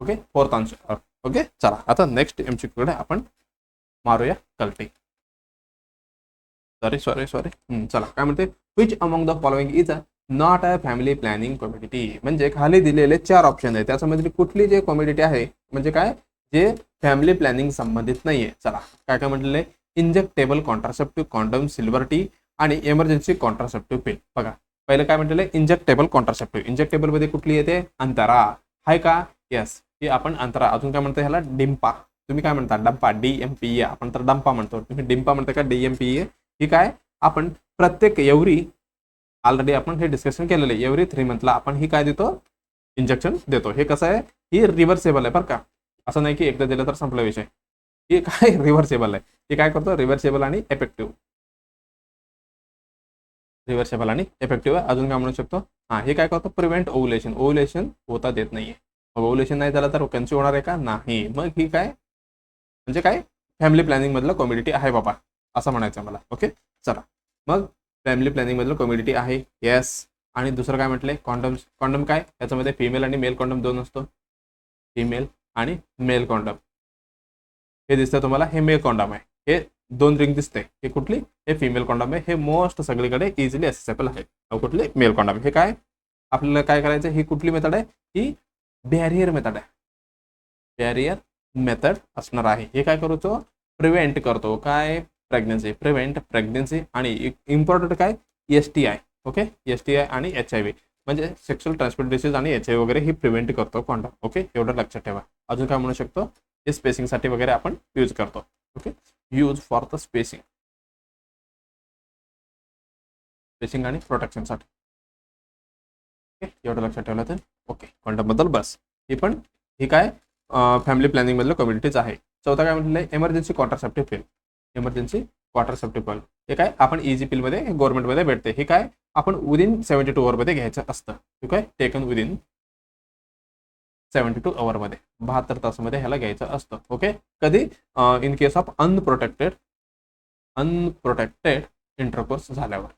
Okay, fourth answer. Okay, चला आता नेक्स्ट एमसीक्यू कडे आपण मारूया कलटे. सॉरी. चला काय म्हणते, which among the following is a not a family planning commodity. म्हणजे खाली दिलेले 4 ऑप्शन आहे, त्याच्यामध्ये कुठली जे कॉमोडिटी आहे, म्हणजे काय, जे फॅमिली प्लॅनिंग संबंधित नाहीये. चला काय काय म्हटलेलं आहे, injectable contraceptive condom, silver T आणि इमर्जन्सी कॉन्ट्रासेप्टिव्ह पिल. बघा पहिलं काय म्हटलेलं आहे, इंजेक्टेबल कॉन्ट्रासेप्टिव्ह. इंजेक्टेबल मध्ये कुठली येते, अंतरा आहे का, येस, ही आपण अंतरा. अजून काय म्हणतो ह्याला, डिंपा. तुम्ही काय म्हणता, डंपा, DMPA, आपण तर डंपा म्हणतो, तुम्ही डिंपा म्हणता का, DMPA. ही काय, आपण प्रत्येक एव्हरी, ऑलरेडी आपण हे डिस्कशन केलेलं आहे, एव्हरी 3 मंथला आपण ही काय देतो, इंजेक्शन देतो. हे कसं आहे, ही रिव्हर्सेबल आहे बरं का, असं नाही की एकदा दिलं तर संपला विषय. हे काय रिव्हर्सेबल आहे, हे काय करतो, रिव्हर्सेबल आणि इफेक्टिव्ह. रिव्हर्सेबल आणि इफेक्टिव्ह आहे. अजून काय म्हणू शकतो, हां हे काय करतो, प्रिव्हेंट ओव्हुलेशन होता देत नाहीये. मग ओव्हुलेशन नाही झालं तर कन्सिव्ह होणार आहे का, नाही. मग ही काय, म्हणजे काय, फॅमिली प्लॅनिंग मधलं कॉमोडिटी आहे बाबा, असं म्हणायचं मला. ओके, चला मग फॅमिली प्लॅनिंग मधलं कॉमोडिटी आहे, येस. आणि दुसरं काय म्हटलंय, कॉन्डम काय, याच्यामध्ये फिमेल आणि मेल कॉन्डम दोन असतो, फिमेल आणि मेल कॉन्डम. हे दिसतं तुम्हाला, हे मेल कॉन्डम आहे. हे 2 रिंग दिसते, हे कुठली, हे फिमेल कॉन्डम आहे. हे मोस्ट सगळीकडे इझिली ॲक्सेसेबल आहे. कुठले, मेल कॉन्डम. हे काय, आपल्याला काय करायचं, ही कुठली मेथड आहे, ही बॅरियर मेथड आहे. बॅरियर मेथड असणार आहे. हे काय करतो, प्रिव्हेंट करतो काय, प्रिव्हेंट प्रेग्नन्सी आणि इम्पॉर्टंट काय, STI. ओके, STI आणि HIV म्हणजे सेक्शुअल ट्रान्समिटेड डिसीज आणि HIV वगैरे ही प्रिव्हेंट करतो कॉन्डम. ओके, एवढं लक्षात ठेवा. अजून काय म्हणू शकतो, हे स्पेसिंगसाठी वगैरे आपण यूज करतो. Okay, use for the spacing आणि प्रोटेक्शनसाठी. ओके, एवढं लक्षात ठेवलं तर ओके, कॉन्डम बद्दल बस. ही काय फॅमिली प्लॅनिंग मधलं कम्युनिटीज आहे. चौथा काय म्हटलं, इमर्जन्सी कॉन्ट्रासेप्टिव्ह पिल. इमर्जन्सी कॉन्ट्रासेप्टिव्ह पिल हे काय, आपण इझी पिलमध्ये गव्हर्नमेंटमध्ये भेटते. हे काय, आपण विदिन 72 आवरमध्ये घ्यायचं असतं. ठीक आहे, टेकन विदिन 72 आवरमध्ये, 72 तासामध्ये ह्याला घ्यायचं असतं. ओके, कधी, in case of unprotected intercourse झाल्यावर.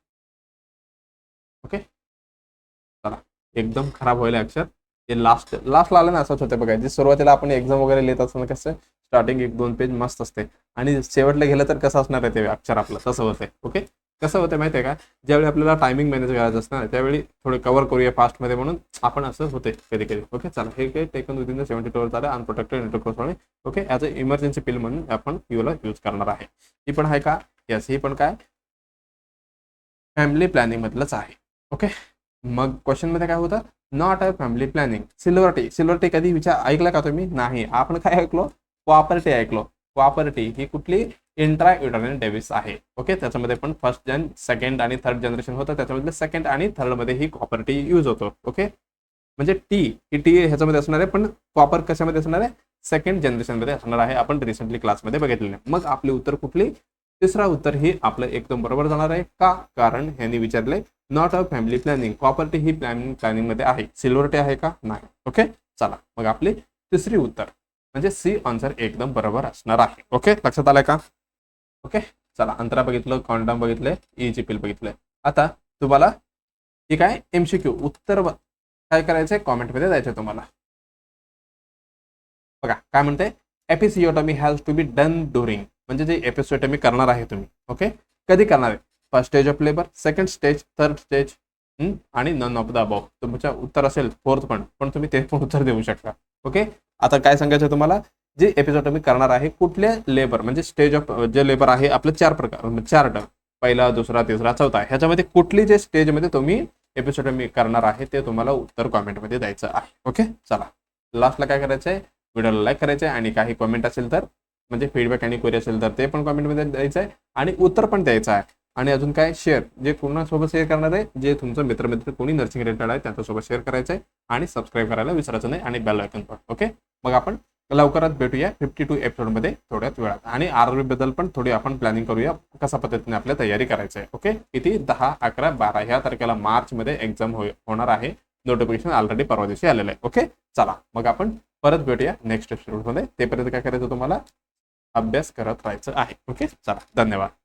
ओके, चला एकदम खराब व्हायला अक्षर, ते लास्टला आलं ना, असंच होतं बघा. जे सुरुवातीला आपण एक्झाम वगैरे लिहित असताना कसं, स्टार्टिंग 1-2 पेज मस्त असते आणि शेवटला गेलं तर कसं असणार आहे ते अक्षर आपलं, तसं होतंय. ओके, कसं होतं माहिती आहे का, ज्यावेळी आपल्याला टायमिंग मॅनेज करायचं असतं ना, त्यावेळी थोडे कव्हर करूया फास्टमध्ये, म्हणून आपण असं होते कधी. ओके, चला हे काय, टेकन विदिन 72 आवर झालं unprotected intercourse. Okay, as a emergency pill म्हणून आपण युला यूज करणार आहे. ही पण आहे का, यस, ही पण काय फॅमिली प्लॅनिंग मधलंच आहे. ओके, मग क्वेश्चन मध्ये काय होतं, not a family planning. Silver T कधी ऐकलं का तुम्ही, नाही. आपण काय ऐकलो, कॉपर ऐकलो. कॉपर ही कुठली, इंट्रा युटराइन डेव्हिस आहे. ओके, त्याच्यामध्ये पण फर्स्ट जन, सेकंड आणि थर्ड जनरेशन होतं, त्याच्यामध्ये सेकंड आणि थर्ड मध्ये ही कॉपर यूज होतो. ओके, म्हणजे ही टी ह्याच्यामध्ये असणार आहे, पण कॉपर कशामध्ये असणार आहे, सेकंड जनरेशन मध्ये असणार आहे. आपण रिसेंटली क्लासमध्ये बघितलेलं आहे. मग आपले उत्तर कुठली, तिसरा उत्तर ही आपलं एकदम बरोबर जाणार आहे का, कारण ह्यांनी विचारले not a family planning. Copper he planning मध्ये आहे, सिल्वर टी आहे का, नाही. ओके, चला मग आपली तिसरी उत्तर म्हणजे सी आन्सर एकदम बरोबर असणार आहे. ओके, लक्षात आलंय का. ओके, चला अंतरा बघितलं, कॉन्डम बघितलंय, इजी पिल बघितलंय. आता तुम्हाला ठीक आहे. MCQ उत्तर काय करायचंय कॉमेंटमध्ये द्यायचंय तुम्हाला. बघा काय म्हणते, episiotomy has to be done during, म्हणजे जे एपिसिओटॉमी करणार आहे तुम्ही, ओके, कधी करणार आहे, first stage of labour, second stage, third stage आणि नन ऑफ द अबव. तुमच्या उत्तर असेल फोर्थ पण तुम्ही ते पण उत्तर देऊ शकता. ओके, आता काय सांगायचं तुम्हाला, जे एपिसोटॉमी करणार आहे कुठल्या लेबर, म्हणजे स्टेज ऑफ जे लेबर आहे आपलं 4 प्रकार, 4 टर्म, पहिला, दुसरा, तिसरा, चौथा, ह्याच्यामध्ये कुठली जे स्टेजमध्ये तुम्ही एपिसोटॉमी करणार आहे ते तुम्हाला उत्तर कॉमेंटमध्ये द्यायचं आहे. ओके, चला लास्टला काय करायचं आहे, व्हिडिओला लाईक करायचं आहे आणि काही कमेंट असेल तर, म्हणजे फीडबॅक आणि क्वेरी असेल तर ते पण कमेंटमध्ये द्यायचं आहे आणि उत्तर पण द्यायचं आहे. आणि अजून काय, शेअर, जे कोणासोबत शेअर करणार आहे, जे तुमचं मित्र कोणी नर्सिंग रिलेटेड आहे त्यांच्यासोबत शेअर करायचं आहे आणि सबस्क्राईब करायला विसरायचं नाही आणि बेल आयकॉन पण. ओके, मग आपण लवकरात भेटूया 52 एपिसोडमध्ये थोड्याच वेळात. आणि RRB बद्दल पण थोडी आपण प्लॅनिंग करूया, कशा पद्धतीने आपल्या तयारी करायची आहे. ओके, किती 10, 11, 12 ह्या तारखेला मार्चमध्ये एक्झाम होणार आहे. नोटिफिकेशन ऑलरेडी परवा दिवशी आलेलं आहे. ओके, चला मग आपण परत भेटूया नेक्स्ट एपिसोडमध्ये. तेपर्यंत काय करायचं, तुम्हाला अभ्यास करत राहायचं आहे. ओके, चला, धन्यवाद.